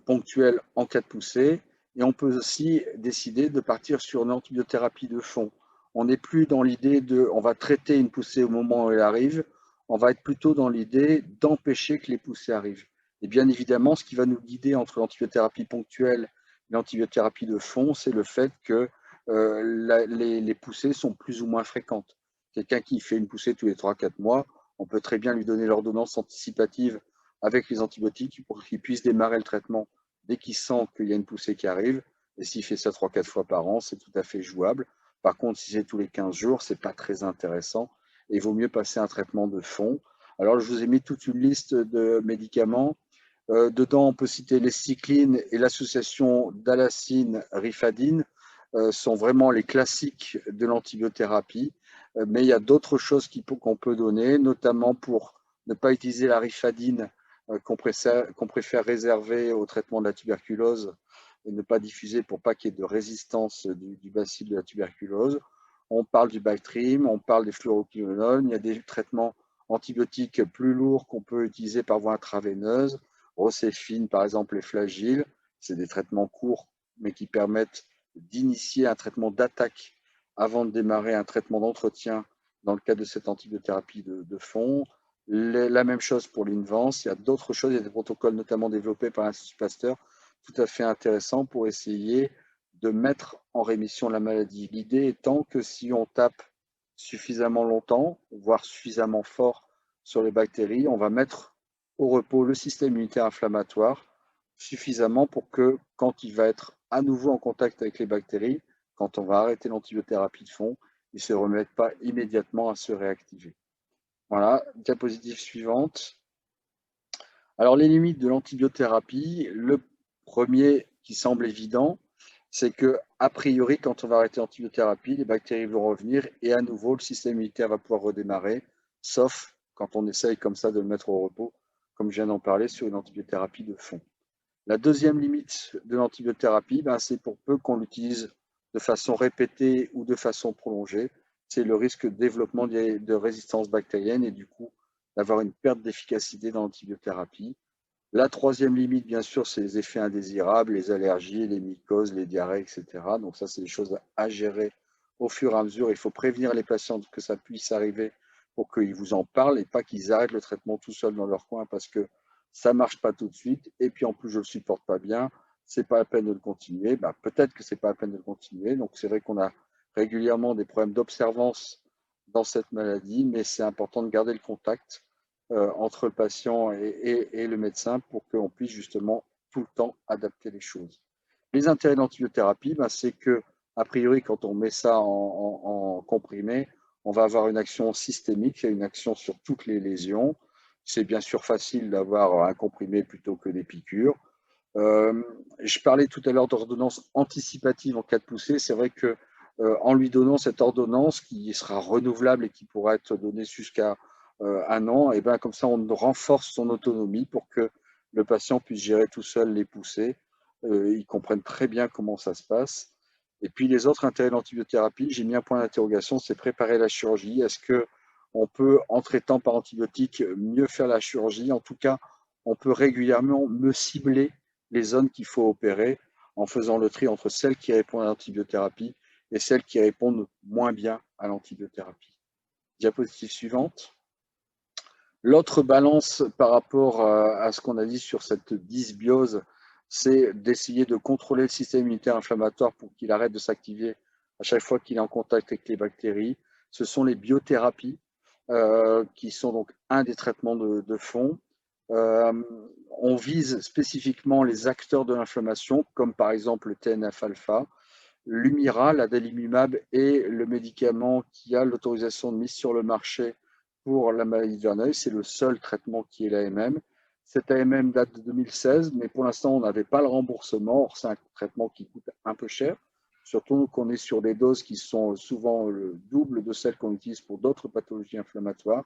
ponctuelle en cas de poussée, et on peut aussi décider de partir sur une antibiothérapie de fond. On n'est plus dans l'idée de on va traiter une poussée au moment où elle arrive, on va être plutôt dans l'idée d'empêcher que les poussées arrivent. Et bien évidemment, ce qui va nous guider entre l'antibiothérapie ponctuelle et l'antibiothérapie de fond, c'est le fait que les poussées sont plus ou moins fréquentes. Quelqu'un qui fait une poussée tous les 3-4 mois, on peut très bien lui donner l'ordonnance anticipative avec les antibiotiques pour qu'il puisse démarrer le traitement dès qu'il sent qu'il y a une poussée qui arrive. Et s'il fait ça 3-4 fois par an, c'est tout à fait jouable. Par contre, si c'est tous les 15 jours, ce n'est pas très intéressant et il vaut mieux passer un traitement de fond. Alors, je vous ai mis toute une liste de médicaments. Dedans, on peut citer les cyclines et l'association dalacine-rifadine sont vraiment les classiques de l'antibiothérapie. Mais il y a d'autres choses qu'on peut donner, notamment pour ne pas utiliser la rifadine qu'on préfère réserver au traitement de la tuberculose et ne pas diffuser pour pas qu'il y ait de résistance du bacille de la tuberculose. On parle du Bactrim, on parle des fluoroquinolones. Il y a des traitements antibiotiques plus lourds qu'on peut utiliser par voie intraveineuse. Rocephin, par exemple, les flagyles. C'est des traitements courts, mais qui permettent d'initier un traitement d'attaque avant de démarrer un traitement d'entretien dans le cadre de cette antibiothérapie de fond. La même chose pour l'Invance. Il y a d'autres choses, il y a des protocoles notamment développés par l'Institut Pasteur tout à fait intéressants pour essayer de mettre en rémission la maladie. L'idée étant que si on tape suffisamment longtemps, voire suffisamment fort sur les bactéries, on va mettre au repos le système immunitaire inflammatoire suffisamment pour que quand il va être à nouveau en contact avec les bactéries, quand on va arrêter l'antibiothérapie de fond, il ne se remette pas immédiatement à se réactiver. Voilà, diapositive suivante. Alors les limites de l'antibiothérapie, le premier qui semble évident, c'est que a priori, quand on va arrêter l'antibiothérapie, les bactéries vont revenir et à nouveau, le système immunitaire va pouvoir redémarrer, sauf quand on essaye comme ça de le mettre au repos, comme je viens d'en parler, sur une antibiothérapie de fond. La deuxième limite de l'antibiothérapie, c'est pour peu qu'on l'utilise de façon répétée ou de façon prolongée, c'est le risque de développement de résistance bactérienne et du coup d'avoir une perte d'efficacité dans l'antibiothérapie. La troisième limite, bien sûr, c'est les effets indésirables, les allergies, les mycoses, les diarrhées, etc. Donc ça, c'est des choses à gérer au fur et à mesure. Il faut prévenir les patients que ça puisse arriver pour qu'ils vous en parlent et pas qu'ils arrêtent le traitement tout seuls dans leur coin parce que ça ne marche pas tout de suite. Et puis en plus, je ne le supporte pas bien. Ce n'est pas la peine de le continuer. Peut-être que ce n'est pas la peine de le continuer. Donc c'est vrai qu'on a régulièrement des problèmes d'observance dans cette maladie, mais c'est important de garder le contact entre le patient et le médecin pour qu'on puisse justement tout le temps adapter les choses. Les intérêts de l'antibiothérapie, c'est que, a priori, quand on met ça en comprimé, on va avoir une action systémique, une action sur toutes les lésions. C'est bien sûr facile d'avoir un comprimé plutôt que des piqûres. Je parlais tout à l'heure d'ordonnance anticipative en cas de poussée. C'est vrai que en lui donnant cette ordonnance qui sera renouvelable et qui pourra être donnée jusqu'à un an, et bien comme ça on renforce son autonomie pour que le patient puisse gérer tout seul les poussées. Ils comprennent très bien comment ça se passe. Et puis les autres intérêts de l'antibiothérapie, j'ai mis un point d'interrogation, c'est préparer la chirurgie. Est-ce qu'on peut, en traitant par antibiotiques, mieux faire la chirurgie? En tout cas, on peut régulièrement me cibler les zones qu'il faut opérer en faisant le tri entre celles qui répondent à l'antibiothérapie et celles qui répondent moins bien à l'antibiothérapie. Diapositive suivante. L'autre balance par rapport à ce qu'on a dit sur cette dysbiose, c'est d'essayer de contrôler le système immunitaire inflammatoire pour qu'il arrête de s'activer à chaque fois qu'il est en contact avec les bactéries. Ce sont les biothérapies qui sont donc un des traitements de fond. On vise spécifiquement les acteurs de l'inflammation, comme par exemple le TNF-alpha. L'Humira, l'adalimumab est le médicament qui a l'autorisation de mise sur le marché pour la maladie de Verneuil. C'est le seul traitement qui est l'AMM. Cet AMM date de 2016, mais pour l'instant, on n'avait pas le remboursement. Or, c'est un traitement qui coûte un peu cher, surtout qu'on est sur des doses qui sont souvent le double de celles qu'on utilise pour d'autres pathologies inflammatoires.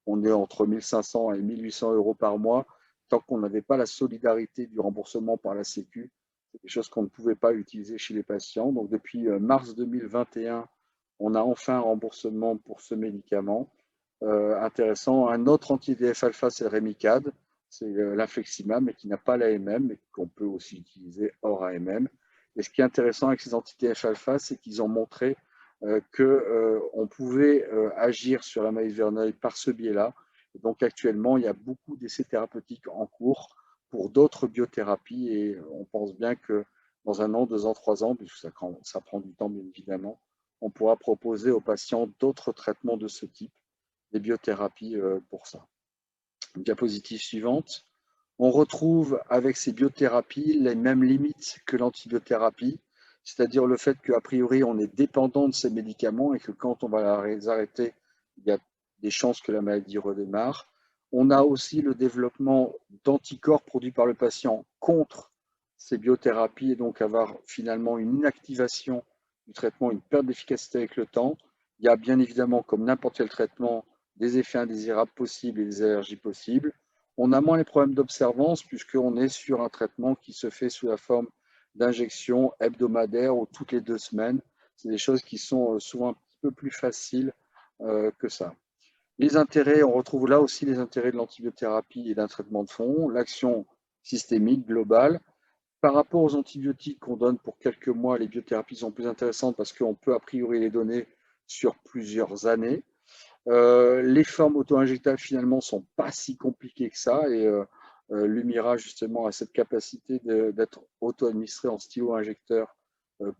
On est entre 1 500 et 1 800 euros par mois, tant qu'on n'avait pas la solidarité du remboursement par la Sécu. C'est des choses qu'on ne pouvait pas utiliser chez les patients. Donc, depuis mars 2021, on a enfin un remboursement pour ce médicament. Intéressant. Un autre anti-TNF-alpha, c'est le Remicade, c'est l'infliximab, mais qui n'a pas l'AMM, mais qu'on peut aussi utiliser hors AMM. Et ce qui est intéressant avec ces anti-TNF-alpha, c'est qu'ils ont montré qu'on pouvait agir sur la maladie de Verneuil par ce biais-là. Et donc actuellement, il y a beaucoup d'essais thérapeutiques en cours pour d'autres biothérapies et on pense bien que dans 1 an, 2 ans, 3 ans, puisque ça prend du temps bien évidemment, on pourra proposer aux patients d'autres traitements de ce type, des biothérapies pour ça. Diapositive suivante. On retrouve avec ces biothérapies les mêmes limites que l'antibiothérapie, c'est-à-dire le fait qu'a priori on est dépendant de ces médicaments et que quand on va les arrêter, il y a des chances que la maladie redémarre. On a aussi le développement d'anticorps produits par le patient contre ces biothérapies et donc avoir finalement une inactivation du traitement, une perte d'efficacité avec le temps. Il y a bien évidemment, comme n'importe quel traitement, des effets indésirables possibles et des allergies possibles. On a moins les problèmes d'observance puisqu'on est sur un traitement qui se fait sous la forme d'injections hebdomadaires ou toutes les 2 semaines. C'est des choses qui sont souvent un petit peu plus facile que ça. Les intérêts, on retrouve là aussi les intérêts de l'antibiothérapie et d'un traitement de fond, l'action systémique globale. Par rapport aux antibiotiques qu'on donne pour quelques mois, les biothérapies sont plus intéressantes parce qu'on peut a priori les donner sur plusieurs années. Les formes auto-injectables finalement ne sont pas si compliquées que ça et Lumira justement a cette capacité d'être auto-administré en stylo-injecteur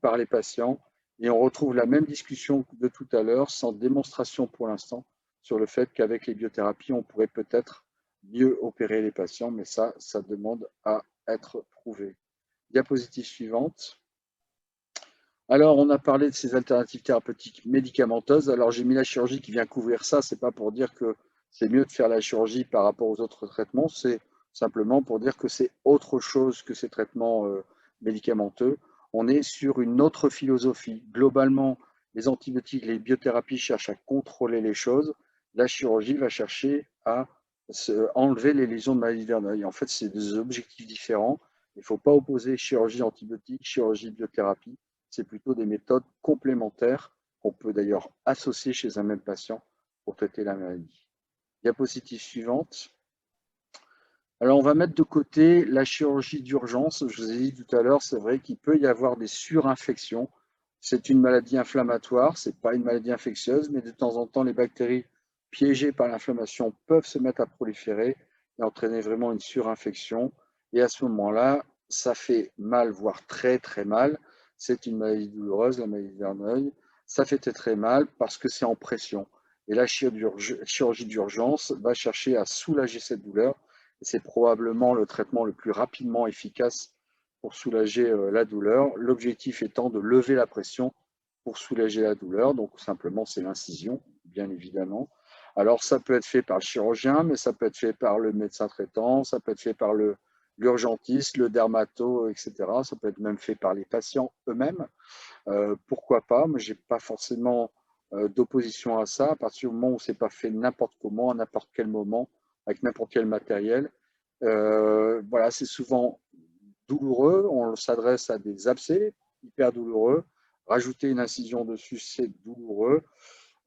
par les patients. Et on retrouve la même discussion de tout à l'heure, sans démonstration pour l'instant, sur le fait qu'avec les biothérapies, on pourrait peut-être mieux opérer les patients, mais ça demande à être prouvé. Diapositive suivante. Alors, on a parlé de ces alternatives thérapeutiques médicamenteuses. Alors, j'ai mis la chirurgie qui vient couvrir ça. Ce n'est pas pour dire que c'est mieux de faire la chirurgie par rapport aux autres traitements. C'est simplement pour dire que c'est autre chose que ces traitements médicamenteux. On est sur une autre philosophie. Globalement, les antibiotiques, les biothérapies cherchent à contrôler les choses. La chirurgie va chercher à enlever les lésions de maladie de Verneuil. En fait, c'est des objectifs différents. Il ne faut pas opposer chirurgie antibiotique, chirurgie biothérapie. C'est plutôt des méthodes complémentaires qu'on peut d'ailleurs associer chez un même patient pour traiter la maladie. Diapositive suivante. Alors, on va mettre de côté la chirurgie d'urgence. Je vous ai dit tout à l'heure, c'est vrai qu'il peut y avoir des surinfections. C'est une maladie inflammatoire, ce n'est pas une maladie infectieuse, mais de temps en temps, les bactéries piégées par l'inflammation peuvent se mettre à proliférer et entraîner vraiment une surinfection. Et à ce moment-là, ça fait mal, voire très très mal. C'est une maladie douloureuse, la maladie de Verneuil. Ça fait très très mal parce que c'est en pression. Et la chirurgie d'urgence va chercher à soulager cette douleur. C'est probablement le traitement le plus rapidement efficace pour soulager la douleur. L'objectif étant de lever la pression pour soulager la douleur. Donc simplement, c'est l'incision, bien évidemment. Alors ça peut être fait par le chirurgien, mais ça peut être fait par le médecin traitant, ça peut être fait par l'urgentiste, le dermato, etc. Ça peut être même fait par les patients eux-mêmes. Pourquoi pas? Moi, je n'ai pas forcément d'opposition à ça. À partir du moment où ce n'est pas fait n'importe comment, à n'importe quel moment, avec n'importe quel matériel. Voilà, c'est souvent douloureux. On s'adresse à des abcès hyper douloureux. Rajouter une incision dessus, c'est douloureux.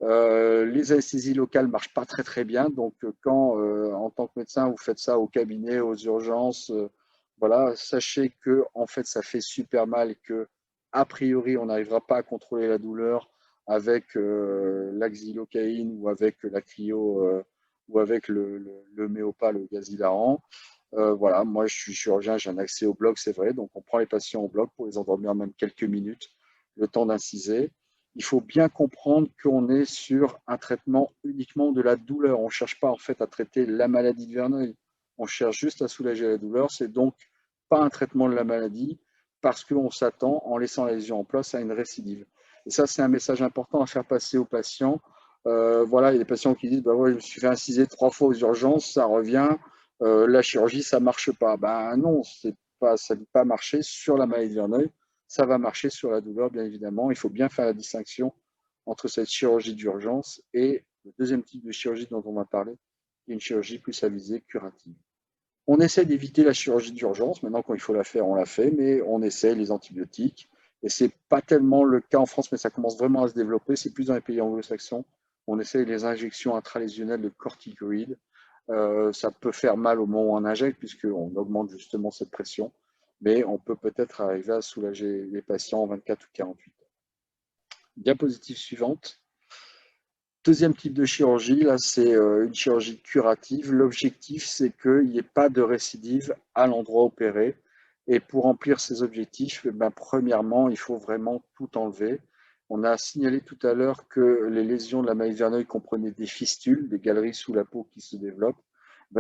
Les anesthésies locales ne marchent pas très très bien. Donc, quand en tant que médecin, vous faites ça au cabinet, aux urgences, voilà, sachez que en fait, ça fait super mal et que a priori, on n'arrivera pas à contrôler la douleur avec la xylocaïne ou avec la cryo ou avec le Méopa, le gaz hilarant. Voilà, moi je suis chirurgien, j'ai un accès au bloc, c'est vrai, donc on prend les patients au bloc pour les endormir même quelques minutes, le temps d'inciser. Il faut bien comprendre qu'on est sur un traitement uniquement de la douleur. On ne cherche pas en fait à traiter la maladie de Verneuil, on cherche juste à soulager la douleur. C'est donc pas un traitement de la maladie parce qu'on s'attend, en laissant la lésion en place, à une récidive. Et ça, c'est un message important à faire passer aux patients. Voilà, il y a des patients qui disent bah ouais, je me suis fait inciser 3 fois aux urgences, ça revient. La chirurgie, ça ne marche pas. Ben non, ça ne va pas marcher sur la maladie de Verneuil, ça va marcher sur la douleur, bien évidemment. Il faut bien faire la distinction entre cette chirurgie d'urgence et le deuxième type de chirurgie dont on va parler, qui est une chirurgie plus à visée curative. On essaie d'éviter la chirurgie d'urgence. Maintenant, quand il faut la faire, on la fait, mais on essaie les antibiotiques. Et ce n'est pas tellement le cas en France, mais ça commence vraiment à se développer. C'est plus dans les pays anglo-saxons. On essaie les injections intralésionnelles de corticoïdes. Ça peut faire mal au moment où on injecte, puisqu'on augmente justement cette pression. Mais on peut peut-être arriver à soulager les patients en 24 ou 48 heures. Diapositive suivante. Deuxième type de chirurgie, là c'est une chirurgie curative. L'objectif c'est qu'il n'y ait pas de récidive à l'endroit opéré. Et pour remplir ces objectifs, premièrement, il faut vraiment tout enlever. On a signalé tout à l'heure que les lésions de la maladie de Verneuil comprenaient des fistules, des galeries sous la peau qui se développent.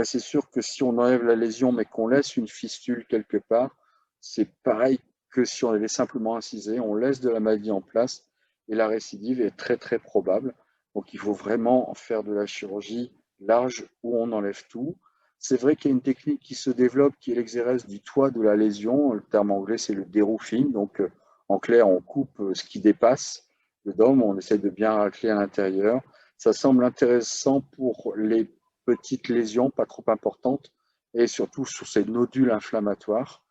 C'est sûr que si on enlève la lésion mais qu'on laisse une fistule quelque part, c'est pareil que si on avait simplement incisé, on laisse de la maladie en place et la récidive est très très probable. Donc il faut vraiment faire de la chirurgie large où on enlève tout. C'est vrai qu'il y a une technique qui se développe qui est l'exérèse du toit de la lésion. Le terme anglais, c'est le deroofing. Donc en clair, on coupe ce qui dépasse le dôme, on essaie de bien racler à l'intérieur. Ça semble intéressant pour les petites lésions, pas trop importantes, et surtout sur ces nodules inflammatoires.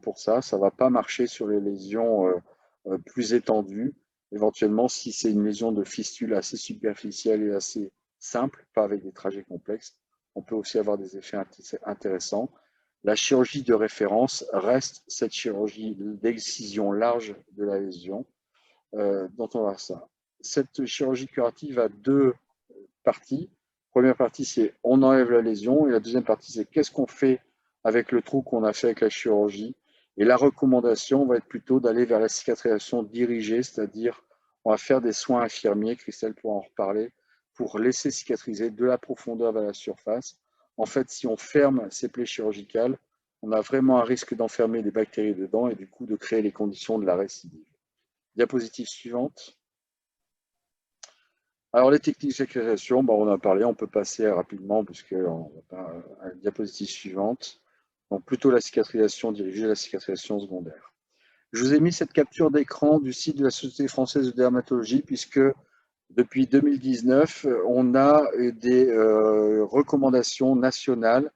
Pour ça, ça ne va pas marcher sur les lésions plus étendues. Éventuellement, si c'est une lésion de fistule assez superficielle et assez simple, pas avec des trajets complexes, on peut aussi avoir des effets intéressants. La chirurgie de référence reste cette chirurgie d'excision large de la lésion, dont on va voir ça. Cette chirurgie curative a deux parties. Première partie, c'est on enlève la lésion, et la deuxième partie, c'est qu'est-ce qu'on fait avec le trou qu'on a fait avec la chirurgie. Et la recommandation va être plutôt d'aller vers la cicatrisation dirigée, c'est-à-dire on va faire des soins infirmiers, Christelle pourra en reparler, pour laisser cicatriser de la profondeur vers la surface. En fait, si on ferme ces plaies chirurgicales, on a vraiment un risque d'enfermer des bactéries dedans et du coup de créer les conditions de la récidive. Diapositive suivante. Alors, les techniques de cicatrisation, on en a parlé, on peut passer rapidement puisque à la diapositive suivante. Donc, plutôt la cicatrisation dirigée, la cicatrisation secondaire. Je vous ai mis cette capture d'écran du site de la Société française de dermatologie puisque depuis 2019, on a des recommandations nationales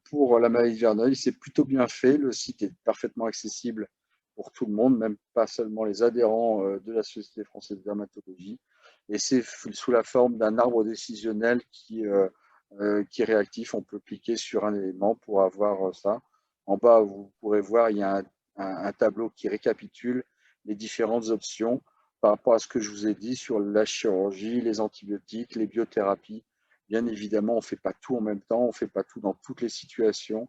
pour la maladie de Verneuil. C'est plutôt bien fait, le site est parfaitement accessible pour tout le monde, même pas seulement les adhérents de la Société française de dermatologie. Et c'est sous la forme d'un arbre décisionnel qui est réactif. On peut cliquer sur un élément pour avoir ça. En bas, vous pourrez voir, il y a un tableau qui récapitule les différentes options par rapport à ce que je vous ai dit sur la chirurgie, les antibiotiques, les biothérapies. Bien évidemment, on ne fait pas tout en même temps, on ne fait pas tout dans toutes les situations.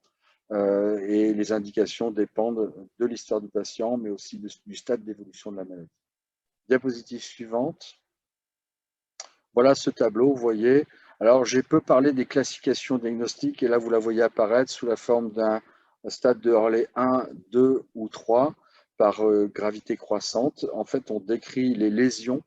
Et les indications dépendent de l'histoire du patient, mais aussi du stade d'évolution de la maladie. Diapositive suivante. Voilà ce tableau, vous voyez. Alors, je peux parler des classifications diagnostiques, et là, vous la voyez apparaître sous la forme d'un stade de Hurley 1, 2 ou 3 par gravité croissante. En fait, on décrit les lésions,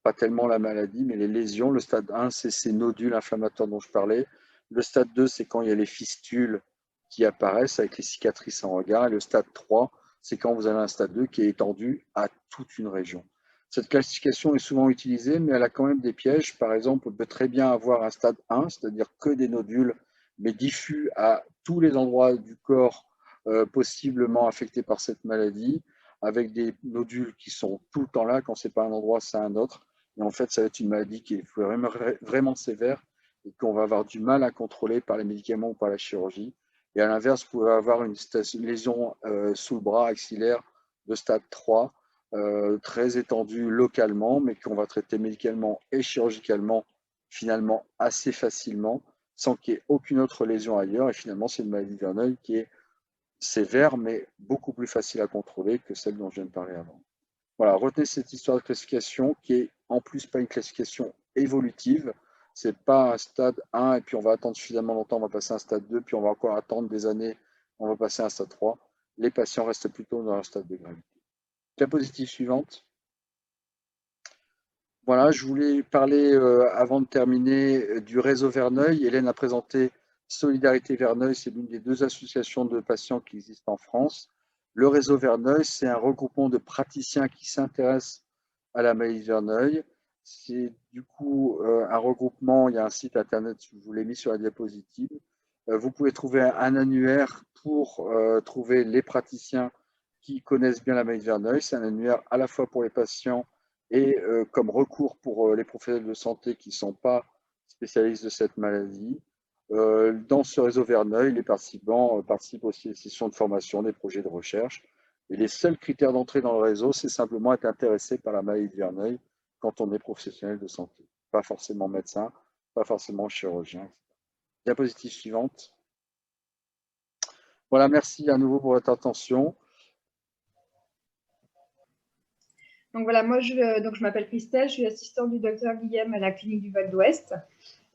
pas tellement la maladie, mais les lésions. Le stade 1, c'est ces nodules inflammatoires dont je parlais. Le stade 2, c'est quand il y a les fistules qui apparaissent avec les cicatrices en regard. Et le stade 3, c'est quand vous avez un stade 2 qui est étendu à toute une région. Cette classification est souvent utilisée, mais elle a quand même des pièges. Par exemple, on peut très bien avoir un stade 1, c'est-à-dire que des nodules, mais diffus à tous les endroits du corps possiblement affectés par cette maladie, avec des nodules qui sont tout le temps là. Quand ce n'est pas un endroit, c'est un autre. Et en fait, ça va être une maladie qui est vraiment sévère et qu'on va avoir du mal à contrôler par les médicaments ou par la chirurgie. Et à l'inverse, vous pouvez avoir une lésion sous le bras axillaire de stade 3, très étendue localement, mais qu'on va traiter médicalement et chirurgicalement finalement assez facilement, sans qu'il y ait aucune autre lésion ailleurs. Et finalement, c'est une maladie de Verneuil qui est sévère, mais beaucoup plus facile à contrôler que celle dont je viens de parler avant. Voilà, retenez cette histoire de classification qui est en plus pas une classification évolutive. C'est pas un stade 1 et puis on va attendre suffisamment longtemps, on va passer à un stade 2, puis on va encore attendre des années, on va passer à un stade 3. Les patients restent plutôt dans un stade de gravité. Diapositive suivante. Voilà, je voulais parler, avant de terminer, du réseau Verneuil. Hélène a présenté Solidarité Verneuil, c'est l'une des deux associations de patients qui existent en France. Le réseau Verneuil, c'est un regroupement de praticiens qui s'intéressent à la maladie de Verneuil. C'est du coup un regroupement, il y a un site internet, je vous l'ai mis sur la diapositive. Vous pouvez trouver un annuaire pour trouver les praticiens qui connaissent bien la maladie de Verneuil. C'est un annuaire à la fois pour les patients et comme recours pour les professionnels de santé qui ne sont pas spécialistes de cette maladie. Dans ce réseau Verneuil, les participants participent aussi à des sessions de formation, des projets de recherche. Et les seuls critères d'entrée dans le réseau, c'est simplement être intéressé par la maladie de Verneuil quand on est professionnel de santé. Pas forcément médecin, pas forcément chirurgien, etc. Diapositive suivante. Voilà, merci à nouveau pour votre attention. Donc voilà, moi je m'appelle Christelle, je suis assistante du docteur Guillaume à la clinique du Val d'Ouest.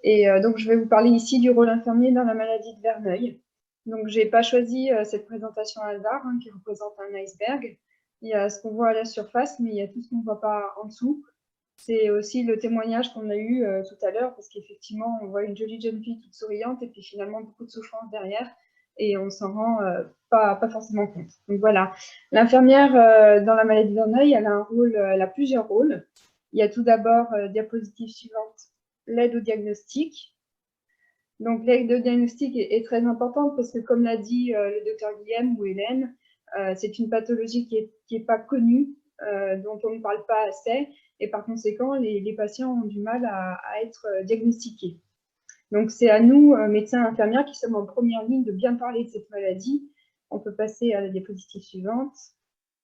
Et donc je vais vous parler ici du rôle infirmier dans la maladie de Verneuil. Donc je n'ai pas choisi cette présentation à hasard qui représente un iceberg. Il y a ce qu'on voit à la surface, mais il y a tout ce qu'on ne voit pas en dessous. C'est aussi le témoignage qu'on a eu tout à l'heure, parce qu'effectivement, on voit une jolie jeune fille toute souriante et puis finalement beaucoup de souffrance derrière. Et on ne s'en rend pas forcément compte. Donc voilà, l'infirmière dans la maladie de Verneuil, elle a plusieurs rôles. Il y a tout d'abord, diapositive suivante, l'aide au diagnostic. Donc l'aide au diagnostic est très importante parce que comme l'a dit le docteur Guillaume ou Hélène, c'est une pathologie qui est pas connue dont on ne parle pas assez, et par conséquent, les patients ont du mal à être diagnostiqués. Donc, c'est à nous, médecins infirmières, qui sommes en première ligne, de bien parler de cette maladie. On peut passer à la diapositive suivante.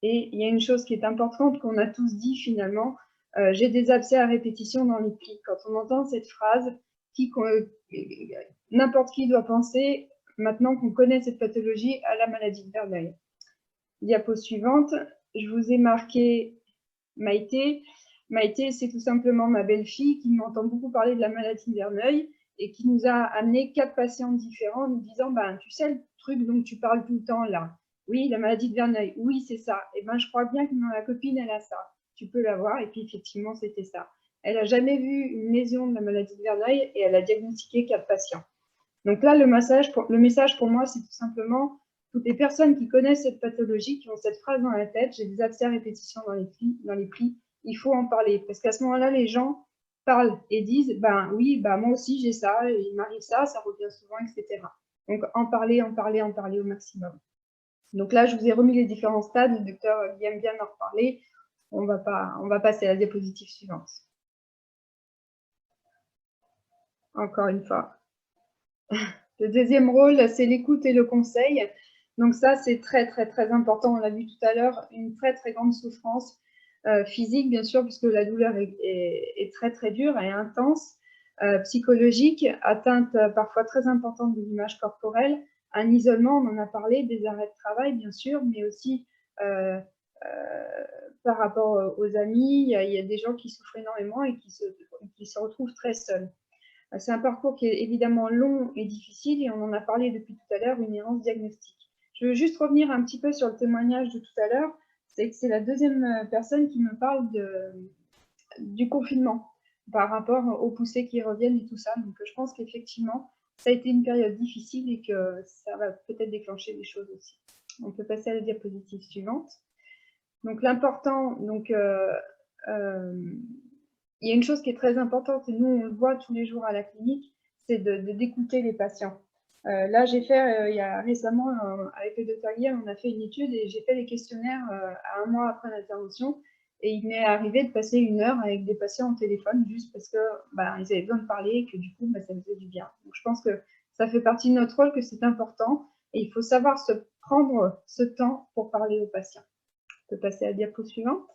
Et il y a une chose qui est importante qu'on a tous dit finalement, j'ai des abcès à répétition dans les plis. Quand on entend cette phrase, n'importe qui doit penser, maintenant qu'on connaît cette pathologie, à la maladie de Verneuil. Diapo suivante, je vous ai marqué Maïté. Maïté, c'est tout simplement ma belle-fille qui m'entend beaucoup parler de la maladie de Verneuil et qui nous a amené 4 patients différents, nous disant, ben, tu sais le truc dont tu parles tout le temps là, oui, la maladie de Verneuil, oui, c'est ça. Et ben, je crois bien que ma copine, elle a ça. Tu peux la voir. Et puis, effectivement, c'était ça. Elle n'a jamais vu une lésion de la maladie de Verneuil et elle a diagnostiqué 4 patients. Donc là, le message pour moi, c'est tout simplement toutes les personnes qui connaissent cette pathologie, qui ont cette phrase dans la tête, j'ai des abcès à répétition dans les plis, il faut en parler. Parce qu'à ce moment-là, les gens parlent et disent, ben oui, ben moi aussi j'ai ça, il m'arrive ça revient souvent, etc. Donc en parler au maximum. Donc là, je vous ai remis les différents stades, le docteur Guillaume vient d'en reparler, on va passer à la diapositive suivante. Encore une fois. Le deuxième rôle, c'est l'écoute et le conseil. Donc ça, c'est très, très, très important. On l'a vu tout à l'heure, une très, très grande souffrance physique, bien sûr, puisque la douleur est très, très dure et intense, psychologique, atteinte parfois très importante de l'image corporelle, un isolement, on en a parlé, des arrêts de travail, bien sûr, mais aussi par rapport aux amis, il y a des gens qui souffrent énormément et qui se retrouvent très seuls. C'est un parcours qui est évidemment long et difficile et on en a parlé depuis tout à l'heure, une errance diagnostique. Je veux juste revenir un petit peu sur le témoignage de tout à l'heure. C'est que c'est la deuxième personne qui me parle du confinement par rapport aux poussées qui reviennent et tout ça. Donc je pense qu'effectivement, ça a été une période difficile et que ça va peut-être déclencher des choses aussi. On peut passer à la diapositive suivante. Donc l'important, il y a une chose qui est très importante, et nous, on le voit tous les jours à la clinique, c'est d'écouter les patients. Là, j'ai fait, il y a récemment, avec le docteur Guillaume, on a fait une étude et j'ai fait des questionnaires à 1 mois après l'intervention. Et il m'est arrivé de passer 1 heure avec des patients au téléphone juste parce que ils avaient besoin de parler et que du coup, ça me faisait du bien. Donc, je pense que ça fait partie de notre rôle, que c'est important. Et il faut savoir se prendre ce temps pour parler aux patients. On peut passer à la diapo suivante.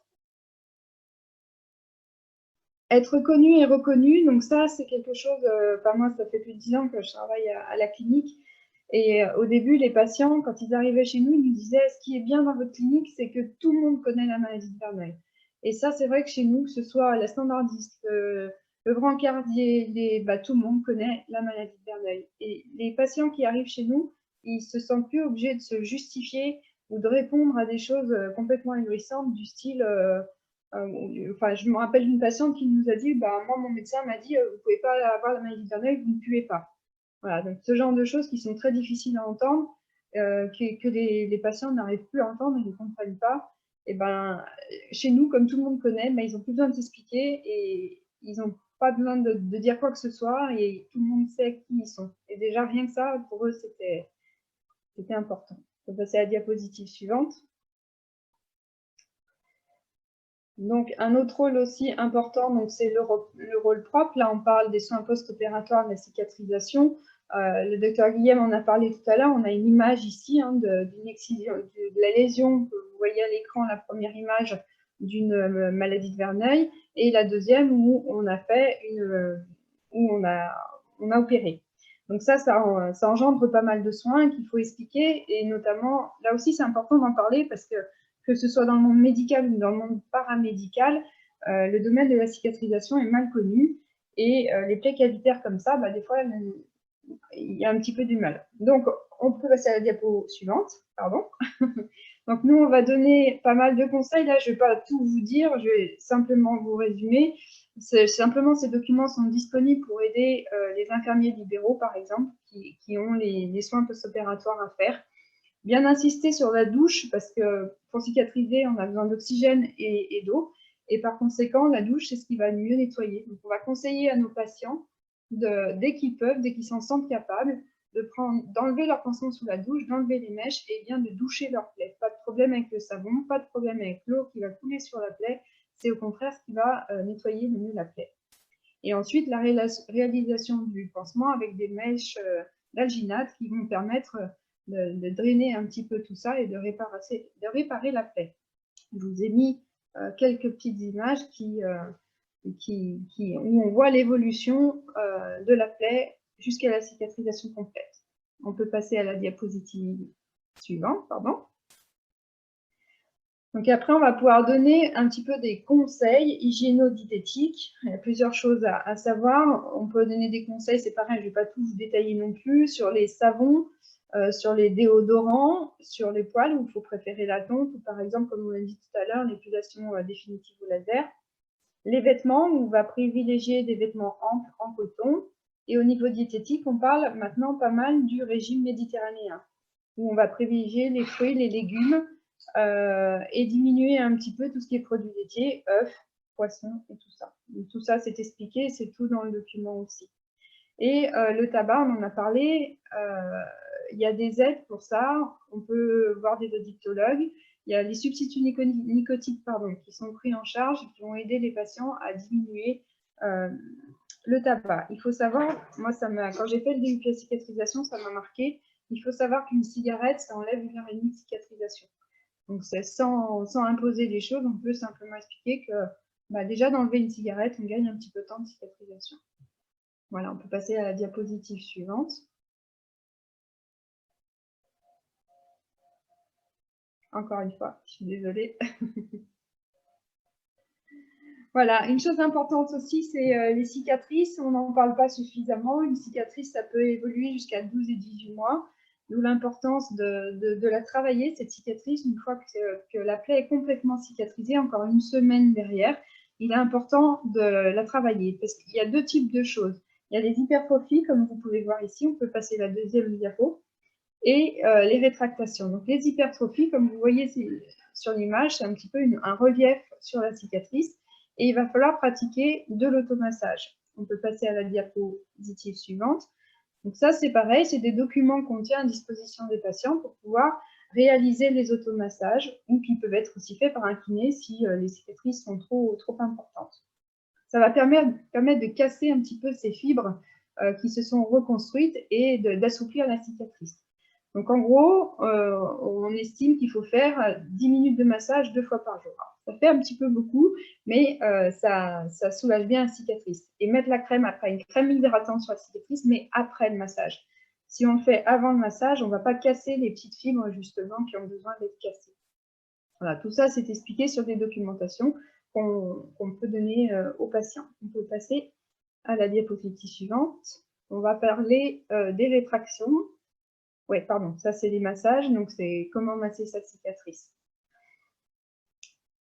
Être connu et reconnu, donc ça, c'est quelque chose, moi, ça fait plus de 10 ans que je travaille à la clinique. Et au début, les patients, quand ils arrivaient chez nous, ils nous disaient, ce qui est bien dans votre clinique, c'est que tout le monde connaît la maladie de Verneuil. Et ça, c'est vrai que chez nous, que ce soit la standardiste, le brancardier, tout le monde connaît la maladie de Verneuil. Et les patients qui arrivent chez nous, ils se sentent plus obligés de se justifier ou de répondre à des choses complètement ahurrissantes du style... je me rappelle d'une patiente qui nous a dit, moi, mon médecin m'a dit, vous ne pouvez pas avoir la maladie de Verneuil, vous ne puez pas. Voilà, donc ce genre de choses qui sont très difficiles à entendre, que les patients n'arrivent plus à entendre et ne comprennent pas. Et chez nous, comme tout le monde connaît, ils n'ont plus besoin de s'expliquer et ils n'ont pas besoin de dire quoi que ce soit et tout le monde sait qui ils sont. Et déjà, rien que ça, pour eux, c'était important. On peut passer à la diapositive suivante. Donc, un autre rôle aussi important, c'est le rôle propre. Là, on parle des soins post-opératoires, de la cicatrisation. Le docteur Guillaume en a parlé tout à l'heure. On a une image ici d'une excision, de la lésion que vous voyez à l'écran, la première image d'une maladie de Verneuil, et la deuxième où on a fait où on a opéré. Donc ça engendre pas mal de soins qu'il faut expliquer, et notamment, là aussi, c'est important d'en parler parce que ce soit dans le monde médical ou dans le monde paramédical, le domaine de la cicatrisation est mal connu et les plaies cavitaires comme ça, des fois, il y a un petit peu du mal. Donc, on peut passer à la diapo suivante. Pardon. Donc, nous, on va donner pas mal de conseils. Là, je ne vais pas tout vous dire, je vais simplement vous résumer. Simplement, ces documents sont disponibles pour aider les infirmiers libéraux, par exemple, qui ont les soins post-opératoires à faire. Bien insister sur la douche parce que pour cicatriser, on a besoin d'oxygène et d'eau. Et par conséquent, la douche, c'est ce qui va mieux nettoyer. Donc, on va conseiller à nos patients, dès qu'ils peuvent, dès qu'ils s'en sentent capables, d'enlever leur pansement sous la douche, d'enlever les mèches et bien de doucher leur plaie. Pas de problème avec le savon, pas de problème avec l'eau qui va couler sur la plaie. C'est au contraire ce qui va nettoyer le mieux la plaie. Et ensuite, la réalisation du pansement avec des mèches d'alginate qui vont permettre de drainer un petit peu tout ça et de réparer la plaie. Je vous ai mis quelques petites images où on voit l'évolution de la plaie jusqu'à la cicatrisation complète. On peut passer à la diapositive suivante, pardon. Donc après, on va pouvoir donner un petit peu des conseils hygiéno-diététiques. Il y a plusieurs choses à savoir. On peut donner des conseils, c'est pareil, je ne vais pas tout vous détailler non plus, sur les savons, sur les déodorants, sur les poils, où il faut préférer la tonte, ou par exemple, comme on l'a dit tout à l'heure, l'épilation définitive au laser. Les vêtements, on va privilégier des vêtements amples en coton. Et au niveau diététique, on parle maintenant pas mal du régime méditerranéen, où on va privilégier les fruits, les légumes, et diminuer un petit peu tout ce qui est produits laitiers, œufs, poissons et tout ça. Donc, tout ça, c'est expliqué, c'est tout dans le document aussi. Et le tabac, on en a parlé, il y a des aides pour ça, on peut voir des addictologues. Il y a les substituts nicotiques qui sont pris en charge et qui vont aider les patients à diminuer le tabac. Il faut savoir, moi, quand j'ai fait le DUP à cicatrisation, ça m'a marqué, il faut savoir qu'une cigarette, ça enlève 1h30 de cicatrisation. Donc, sans imposer les choses, on peut simplement expliquer que déjà, d'enlever une cigarette, on gagne un petit peu de temps de cicatrisation. Voilà, on peut passer à la diapositive suivante. Encore une fois, je suis désolée. Voilà, une chose importante aussi, c'est les cicatrices. On n'en parle pas suffisamment. Une cicatrice, ça peut évoluer jusqu'à 12 et 18 mois. D'où l'importance de la travailler, cette cicatrice, une fois que la plaie est complètement cicatrisée, encore une semaine derrière. Il est important de la travailler parce qu'il y a deux types de choses. Il y a les hypertrophies, comme vous pouvez voir ici. On peut passer la deuxième diapo. Et les rétractations. Donc, les hypertrophies, comme vous voyez sur l'image, c'est un petit peu un relief sur la cicatrice. Et il va falloir pratiquer de l'automassage. On peut passer à la diapositive suivante. Donc ça, c'est pareil, c'est des documents qu'on tient à disposition des patients pour pouvoir réaliser les automassages ou qui peuvent être aussi faits par un kiné si les cicatrices sont trop importantes. Ça va permettre de casser un petit peu ces fibres qui se sont reconstruites et d'assouplir la cicatrice. Donc en gros, on estime qu'il faut faire 10 minutes de massage 2 fois par jour. Ça fait un petit peu beaucoup, mais ça soulage bien la cicatrice. Et mettre la crème après, une crème hydratante sur la cicatrice, mais après le massage. Si on le fait avant le massage, on ne va pas casser les petites fibres justement qui ont besoin d'être cassées. Voilà, tout ça, c'est expliqué sur des documentations qu'on peut donner aux patients. On peut passer à la diapositive suivante. On va parler des rétractions. Oui, pardon, ça c'est les massages, donc c'est comment masser sa cicatrice.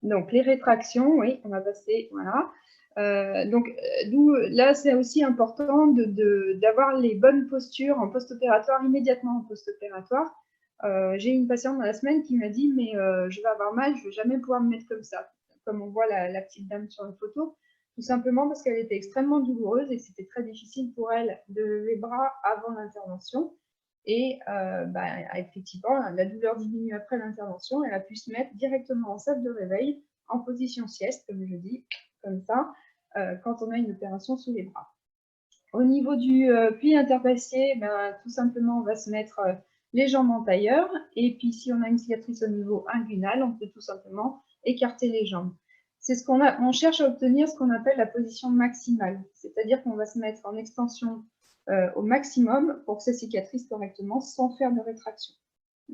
Donc les rétractions, oui, on va passer, voilà. Là, c'est aussi important d'avoir les bonnes postures en post-opératoire, immédiatement en post-opératoire. J'ai une patiente dans la semaine qui m'a dit, mais je vais avoir mal, je ne vais jamais pouvoir me mettre comme ça, comme on voit la petite dame sur la photo, tout simplement parce qu'elle était extrêmement douloureuse et que c'était très difficile pour elle de lever les bras avant l'intervention. Et effectivement, la douleur diminue après l'intervention. Elle a pu se mettre directement en salle de réveil, en position sieste, comme je dis, comme ça, quand on a une opération sous les bras. Au niveau du pli interfessier, tout simplement, on va se mettre les jambes en tailleur. Et puis, si on a une cicatrice au niveau inguinal, on peut tout simplement écarter les jambes. C'est on cherche à obtenir ce qu'on appelle la position maximale. C'est-à-dire qu'on va se mettre en extension au maximum pour que ça cicatrise correctement sans faire de rétraction.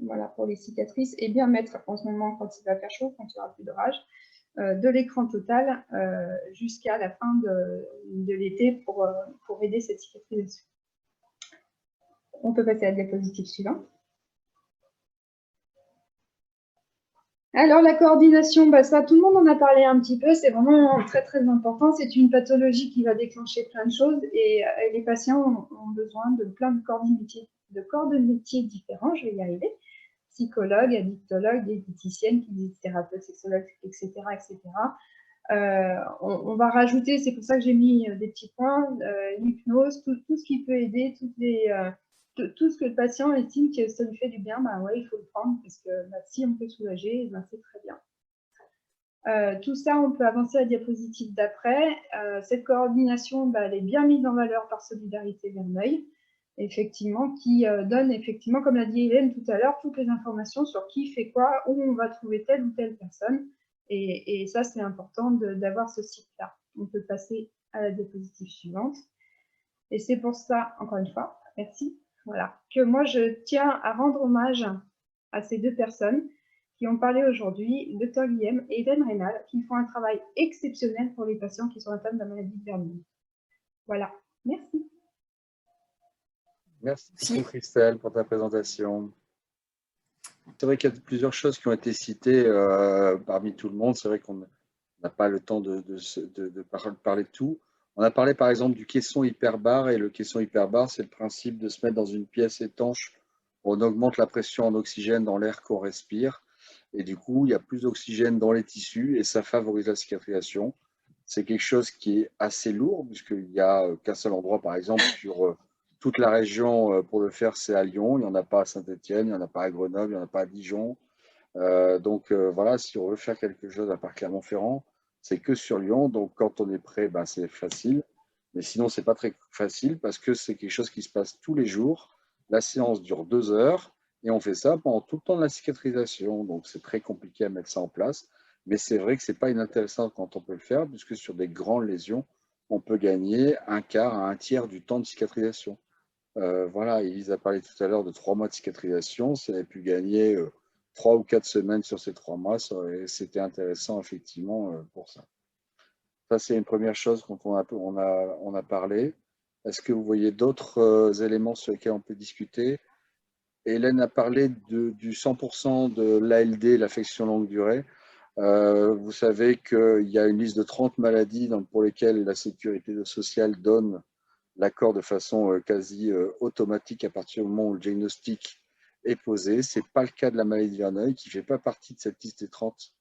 Voilà pour les cicatrices. Et bien mettre en ce moment, quand il va faire chaud, quand il n'y aura plus de rage, de l'écran total jusqu'à la fin de l'été pour aider cette cicatrisation. On peut passer à la diapositive suivante. Alors, la coordination, ça, tout le monde en a parlé un petit peu, c'est vraiment très, très important. C'est une pathologie qui va déclencher plein de choses et les patients ont besoin de plein de corps de métiers différents, je vais y arriver. Psychologues, addictologues, diététiciennes, kinésithérapeutes, sexologues, etc. etc. On va rajouter, c'est pour ça que j'ai mis des petits points, l'hypnose, tout ce qui peut aider, toutes les tout ce que le patient estime que ça lui fait du bien, bah ouais, il faut le prendre parce que si on peut soulager, ben c'est très bien. Tout ça, on peut avancer à la diapositive d'après. Cette coordination, bah, elle est bien mise en valeur par Solidarité Verneuil, effectivement, qui donne, effectivement, comme l'a dit Hélène tout à l'heure, toutes les informations sur qui fait quoi, où on va trouver telle ou telle personne. Et ça, c'est important d'avoir ce site-là. On peut passer à la diapositive suivante. Et c'est pour ça, encore une fois, merci, voilà, que moi, je tiens à rendre hommage à ces deux personnes qui ont parlé aujourd'hui, le Dr Guillaume et Hélène Rénal, qui font un travail exceptionnel pour les patients qui sont atteints de la maladie de Verneuil. Voilà, merci. Merci beaucoup Christelle pour ta présentation. C'est vrai qu'il y a plusieurs choses qui ont été citées parmi tout le monde. C'est vrai qu'on n'a pas le temps de parler de tout. On a parlé par exemple du caisson hyperbare, et le caisson hyperbare, c'est le principe de se mettre dans une pièce étanche. On augmente la pression en oxygène dans l'air qu'on respire, et du coup, il y a plus d'oxygène dans les tissus, et ça favorise la cicatrisation. C'est quelque chose qui est assez lourd, puisqu'il n'y a qu'un seul endroit, par exemple, sur toute la région pour le faire, c'est à Lyon. Il n'y en a pas à Saint-Étienne, il n'y en a pas à Grenoble, il n'y en a pas à Dijon. Donc voilà, si on veut faire quelque chose à part Clermont-Ferrand, c'est que sur Lyon. Donc quand on est prêt, ben, c'est facile. Mais sinon, c'est pas très facile parce que c'est quelque chose qui se passe tous les jours. La séance dure 2 heures et on fait ça pendant tout le temps de la cicatrisation. Donc c'est très compliqué à mettre ça en place. Mais c'est vrai que c'est pas inintéressant quand on peut le faire, puisque sur des grandes lésions, on peut gagner un quart à un tiers du temps de cicatrisation. Voilà, Elise a parlé tout à l'heure de 3 mois de cicatrisation. Si elle avait pu gagner 3 ou 4 semaines sur ces 3 mois, c'était intéressant effectivement pour ça. Ça, c'est une première chose dont on a parlé. Est-ce que vous voyez d'autres éléments sur lesquels on peut discuter? Hélène a parlé du 100% de l'ALD, l'affection longue durée. Vous savez qu'il y a une liste de 30 maladies pour lesquelles la sécurité sociale donne l'accord de façon quasi automatique à partir du moment où le diagnostic est posé. Ce n'est pas le cas de la maladie de Verneuil, qui ne fait pas partie de cette liste des 30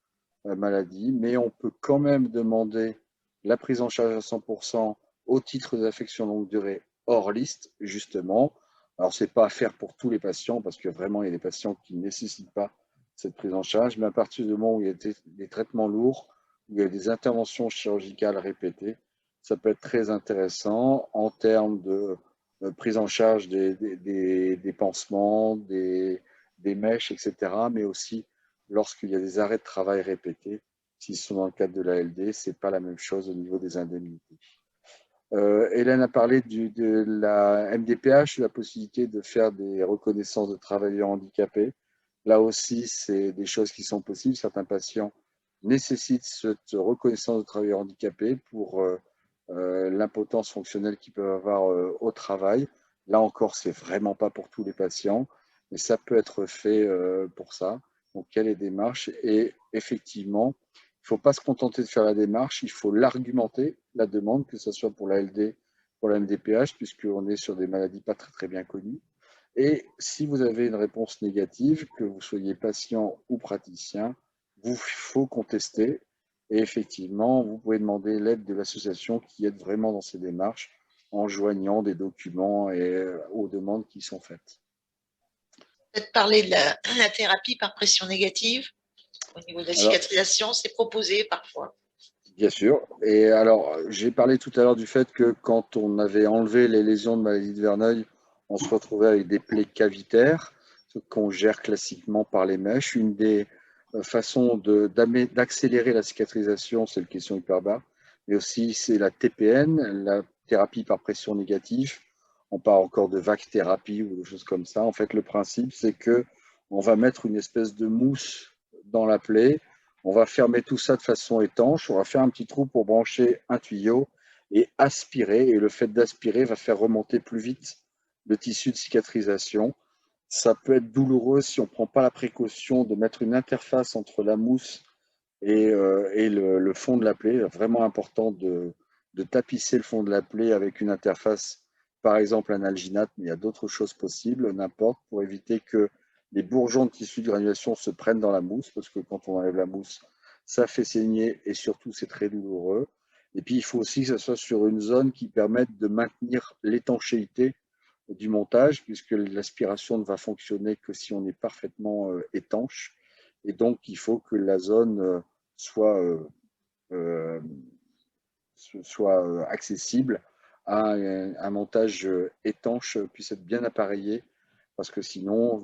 maladies, mais on peut quand même demander la prise en charge à 100% au titre des affections longue durée hors liste, justement. Alors, ce n'est pas à faire pour tous les patients, parce que vraiment, il y a des patients qui ne nécessitent pas cette prise en charge, mais à partir du moment où il y a des traitements lourds, où il y a des interventions chirurgicales répétées, ça peut être très intéressant en termes de prise en charge des pansements, des mèches, etc., mais aussi lorsqu'il y a des arrêts de travail répétés. S'ils sont dans le cadre de l'ALD, ce n'est pas la même chose au niveau des indemnités. Hélène a parlé de la MDPH, la possibilité de faire des reconnaissances de travailleurs handicapés. Là aussi, c'est des choses qui sont possibles. Certains patients nécessitent cette reconnaissance de travailleurs handicapés pour l'impotence fonctionnelle qu'ils peuvent avoir au travail. Là encore, c'est vraiment pas pour tous les patients, mais ça peut être fait pour ça. Donc, il y a les démarches et effectivement, il ne faut pas se contenter de faire la démarche, il faut l'argumenter, la demande, que ce soit pour l'ALD, pour la MDPH, puisqu'on est sur des maladies pas très, très bien connues. Et si vous avez une réponse négative, que vous soyez patient ou praticien, il faut contester. Et effectivement, vous pouvez demander l'aide de l'association qui aide vraiment dans ces démarches en joignant des documents et aux demandes qui sont faites. Peut-être parler de la thérapie par pression négative au niveau de la cicatrisation, c'est proposé parfois. Bien sûr. Et alors, j'ai parlé tout à l'heure du fait que quand on avait enlevé les lésions de maladie de Verneuil, on se retrouvait avec des plaies cavitaires, ce qu'on gère classiquement par les mèches. Une des façons d'accélérer la cicatrisation, c'est le caisson hyperbare, mais aussi c'est la TPN, la thérapie par pression négative. On parle encore de vague thérapie ou des choses comme ça. En fait, le principe, c'est que on va mettre une espèce de mousse dans la plaie. On va fermer tout ça de façon étanche. On va faire un petit trou pour brancher un tuyau et aspirer. Et le fait d'aspirer va faire remonter plus vite le tissu de cicatrisation. Ça peut être douloureux si on ne prend pas la précaution de mettre une interface entre la mousse et le fond de la plaie. C'est vraiment important de tapisser le fond de la plaie avec une interface, par exemple un alginate, mais il y a d'autres choses possibles, n'importe, pour éviter que les bourgeons de tissu de granulation se prennent dans la mousse, parce que quand on enlève la mousse, ça fait saigner et surtout c'est très douloureux. Et puis il faut aussi que ça soit sur une zone qui permette de maintenir l'étanchéité du montage, puisque l'aspiration ne va fonctionner que si on est parfaitement étanche. Et donc, il faut que la zone euh, soit accessible à un montage étanche, puisse être bien appareillé, parce que sinon,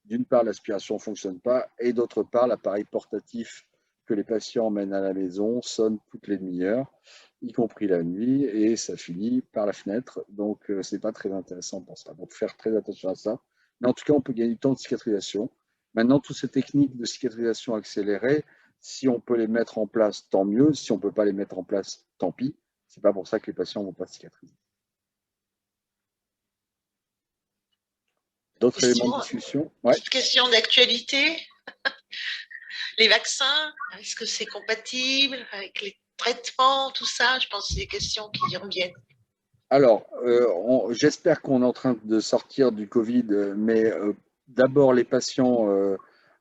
d'une part, l'aspiration ne fonctionne pas, et d'autre part, l'appareil portatif que les patients emmènent à la maison sonne toutes les demi-heures, y compris la nuit, et ça finit par la fenêtre. Donc, ce n'est pas très intéressant pour ça. Donc, faire très attention à ça. Mais en tout cas, on peut gagner du temps de cicatrisation. Maintenant, toutes ces techniques de cicatrisation accélérée, si on peut les mettre en place, tant mieux. Si on ne peut pas les mettre en place, tant pis. Ce n'est pas pour ça que les patients ne vont pas cicatriser. D'autres éléments de discussion? Ouais. Petite question d'actualité. Les vaccins, est-ce que c'est compatible avec les traitements, tout ça? Je pense que c'est des questions qui reviennent. Alors, j'espère qu'on est en train de sortir du Covid, mais d'abord, les patients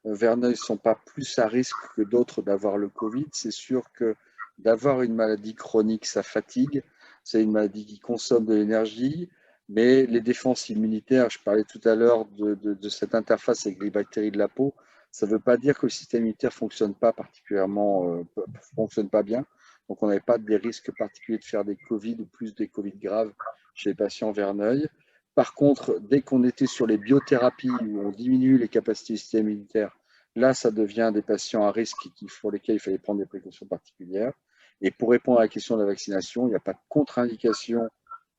Verneuil ne sont pas plus à risque que d'autres d'avoir le Covid. C'est sûr que d'avoir une maladie chronique, ça fatigue. C'est une maladie qui consomme de l'énergie, mais les défenses immunitaires, je parlais tout à l'heure de cette interface avec les bactéries de la peau, ça ne veut pas dire que le système immunitaire fonctionne pas particulièrement, fonctionne pas bien. Donc, on n'avait pas des risques particuliers de faire des Covid ou plus des Covid graves chez les patients Verneuil. Par contre, dès qu'on était sur les biothérapies où on diminue les capacités du système immunitaire, là, ça devient des patients à risque pour lesquels il fallait prendre des précautions particulières. Et pour répondre à la question de la vaccination, il n'y a pas de contre-indication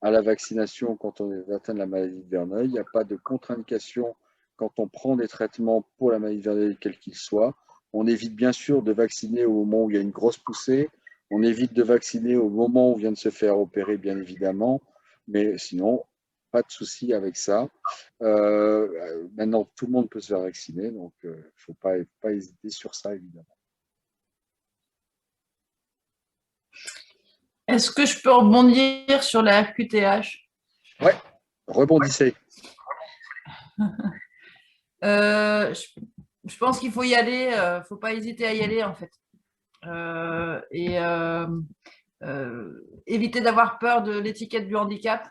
à la vaccination quand on est atteint de la maladie de Verneuil. Il n'y a pas de contre-indication quand on prend des traitements pour la maladie de Verneuil, quel qu'il soit. On évite bien sûr de vacciner au moment où il y a une grosse poussée. On évite de vacciner au moment où on vient de se faire opérer, bien évidemment. Mais sinon, pas de souci avec ça. Maintenant, tout le monde peut se faire vacciner, donc il ne faut pas hésiter sur ça, évidemment. Est-ce que je peux rebondir sur la RQTH? Ouais, rebondissez. Je pense qu'il faut y aller, il ne faut pas hésiter à y aller en fait. Éviter d'avoir peur de l'étiquette du handicap.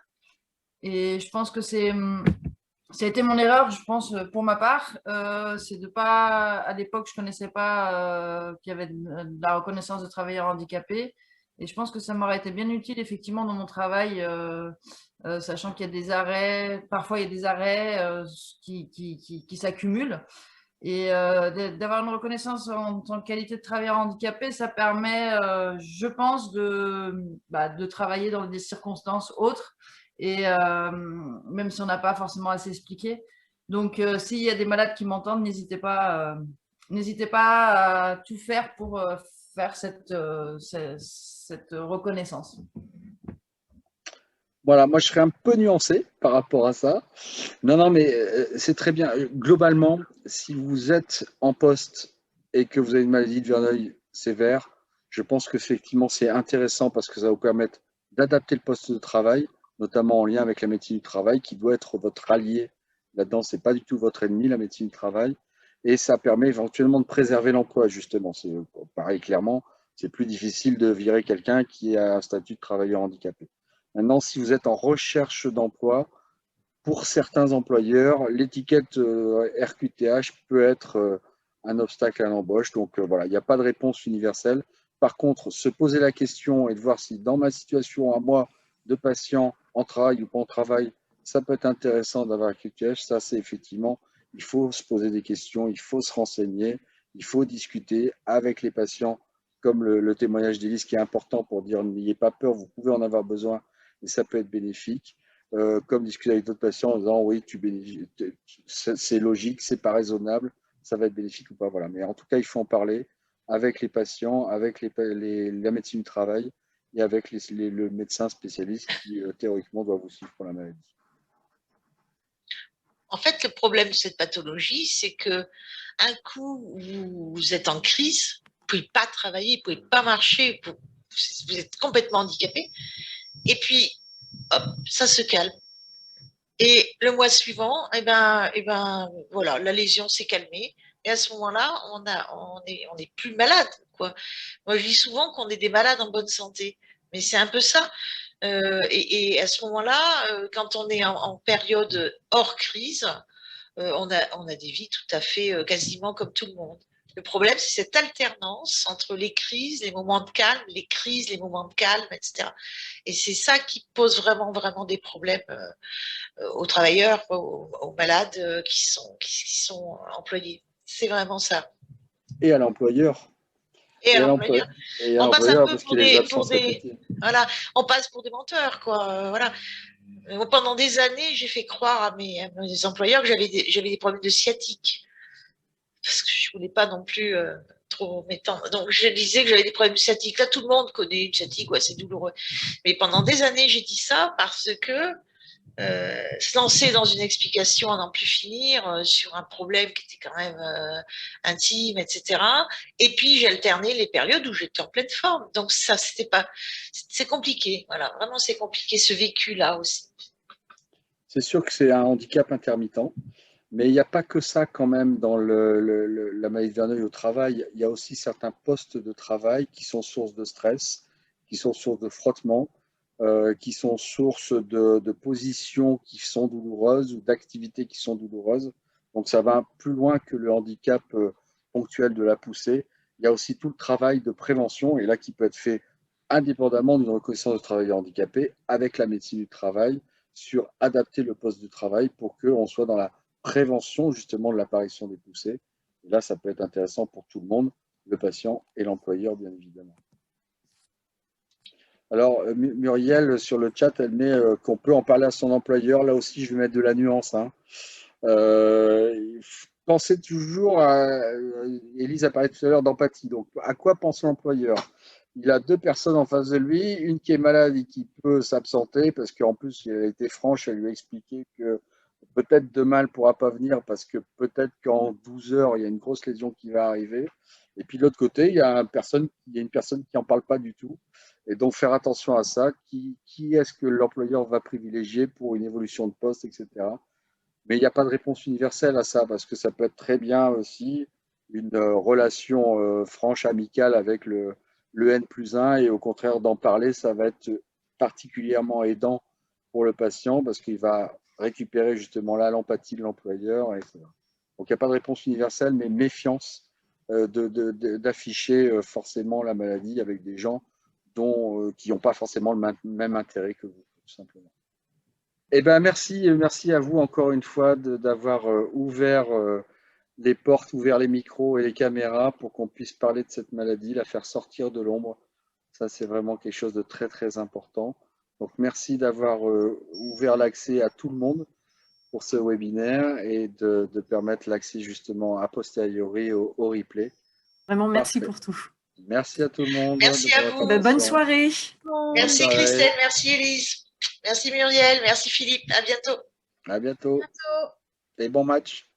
Et je pense que ça a été mon erreur, je pense, pour ma part. C'est de pas, à l'époque, je ne connaissais pas qu'il y avait de la reconnaissance de travailleurs handicapés. Et je pense que ça m'aurait été bien utile, effectivement, dans mon travail, sachant qu'il y a des arrêts, parfois il y a des arrêts qui s'accumulent. Et d'avoir une reconnaissance en tant que qualité de travailleur handicapé, ça permet, je pense, de travailler dans des circonstances autres, et même si on n'a pas forcément assez expliqué. Donc, s'il y a des malades qui m'entendent, n'hésitez pas à tout faire pour faire cette reconnaissance. Voilà, moi je serais un peu nuancé par rapport à ça. Non, mais c'est très bien. Globalement, si vous êtes en poste et que vous avez une maladie de Verneuil sévère, je pense qu'effectivement c'est intéressant parce que ça va vous permettre d'adapter le poste de travail, notamment en lien avec la médecine du travail, qui doit être votre allié. Là-dedans, c'est pas du tout votre ennemi, la médecine du travail. Et ça permet éventuellement de préserver l'emploi, justement. C'est pareil, clairement, c'est plus difficile de virer quelqu'un qui a un statut de travailleur handicapé. Maintenant, si vous êtes en recherche d'emploi, pour certains employeurs, l'étiquette RQTH peut être un obstacle à l'embauche. Donc voilà, il n'y a pas de réponse universelle. Par contre, se poser la question et de voir si dans ma situation à moi de patient en travail ou pas en travail, ça peut être intéressant d'avoir RQTH, ça c'est effectivement, il faut se poser des questions, il faut se renseigner, il faut discuter avec les patients, comme le témoignage d'Élise qui est important pour dire n'ayez pas peur, vous pouvez en avoir besoin et ça peut être bénéfique. Comme discuter avec d'autres patients en disant oui, c'est logique, c'est pas raisonnable, ça va être bénéfique ou pas. Voilà. Mais en tout cas, il faut en parler avec les patients, avec la médecine du travail et avec le médecin spécialiste qui théoriquement doit vous suivre pour la maladie. En fait, le problème de cette pathologie, c'est que un coup, vous êtes en crise, vous ne pouvez pas travailler, vous ne pouvez pas marcher, vous êtes complètement handicapé. Et puis, hop, ça se calme. Et le mois suivant, voilà, la lésion s'est calmée. Et à ce moment-là, on est plus malade, quoi. Moi, je dis souvent qu'on est des malades en bonne santé. Mais c'est un peu ça. Et à ce moment-là, quand on est en période hors crise, on a des vies tout à fait quasiment comme tout le monde. Le problème, c'est cette alternance entre les crises, les moments de calme, les crises, les moments de calme, etc. Et c'est ça qui pose vraiment, vraiment des problèmes aux travailleurs, aux malades qui sont employés. C'est vraiment ça. Et à l'employeur. Et à l'employeur. l'employeur. Et à On passe un l'employeur peu parce qu'il y a les absences des, répétées. voilà, on passe pour des menteurs, quoi. Voilà. Pendant des années, j'ai fait croire à mes employeurs que j'avais des problèmes de sciatique. Parce que je voulais pas non plus trop m'étendre. Donc, je disais que j'avais des problèmes de sciatique. Là, tout le monde connaît une sciatique, ouais, c'est douloureux. Mais pendant des années, j'ai dit ça parce que se lancer dans une explication à n'en plus finir sur un problème qui était quand même intime, etc. Et puis, j'ai alterné les périodes où j'étais en pleine forme. Donc, ça, c'était pas... C'est compliqué. Voilà, vraiment, c'est compliqué, ce vécu-là aussi. C'est sûr que c'est un handicap intermittent. Mais il n'y a pas que ça quand même dans la maladie de Verneuil au travail. Il y a aussi certains postes de travail qui sont source de stress, qui sont source de frottement, qui sont source de positions qui sont douloureuses ou d'activités qui sont douloureuses. Donc ça va plus loin que le handicap ponctuel de la poussée. Il y a aussi tout le travail de prévention, et là qui peut être fait indépendamment d'une reconnaissance de travailleur handicapé avec la médecine du travail, sur adapter le poste de travail pour qu'on soit dans la prévention justement de l'apparition des poussées. Et là, ça peut être intéressant pour tout le monde, le patient et l'employeur, bien évidemment. Alors, Muriel, sur le chat, elle met qu'on peut en parler à son employeur. Là aussi, je vais mettre de la nuance. Hein. Pensez toujours à... Élise a parlé tout à l'heure d'empathie. Donc, à quoi pense l'employeur? Il a deux personnes en face de lui, une qui est malade et qui peut s'absenter parce qu'en plus, elle a été franche, elle lui a expliqué que peut-être demain, elle ne pourra pas venir parce que peut-être qu'en 12 heures, il y a une grosse lésion qui va arriver. Et puis de l'autre côté, il y a une personne qui n'en parle pas du tout. Et donc, faire attention à ça. Qui est-ce que l'employeur va privilégier pour une évolution de poste, etc. Mais il n'y a pas de réponse universelle à ça parce que ça peut être très bien aussi une relation franche, amicale avec le N+1 et au contraire d'en parler, ça va être particulièrement aidant pour le patient parce qu'il va récupérer justement là l'empathie de l'employeur, etc. Donc il n'y a pas de réponse universelle, mais méfiance d'afficher forcément la maladie avec des gens qui n'ont pas forcément le même intérêt que vous, tout simplement. Eh bien, merci à vous encore une fois d'avoir ouvert les portes, ouvert les micros et les caméras pour qu'on puisse parler de cette maladie, la faire sortir de l'ombre. Ça, c'est vraiment quelque chose de très, très important. Donc, merci d'avoir ouvert l'accès à tout le monde pour ce webinaire et de permettre l'accès justement a posteriori au replay. Vraiment, merci Parfait. pour tout. Merci à tout le monde. Merci à vous. Bonne soirée. Merci Christelle, merci Élise, merci Muriel, merci Philippe. À bientôt. À bientôt. Et bon match.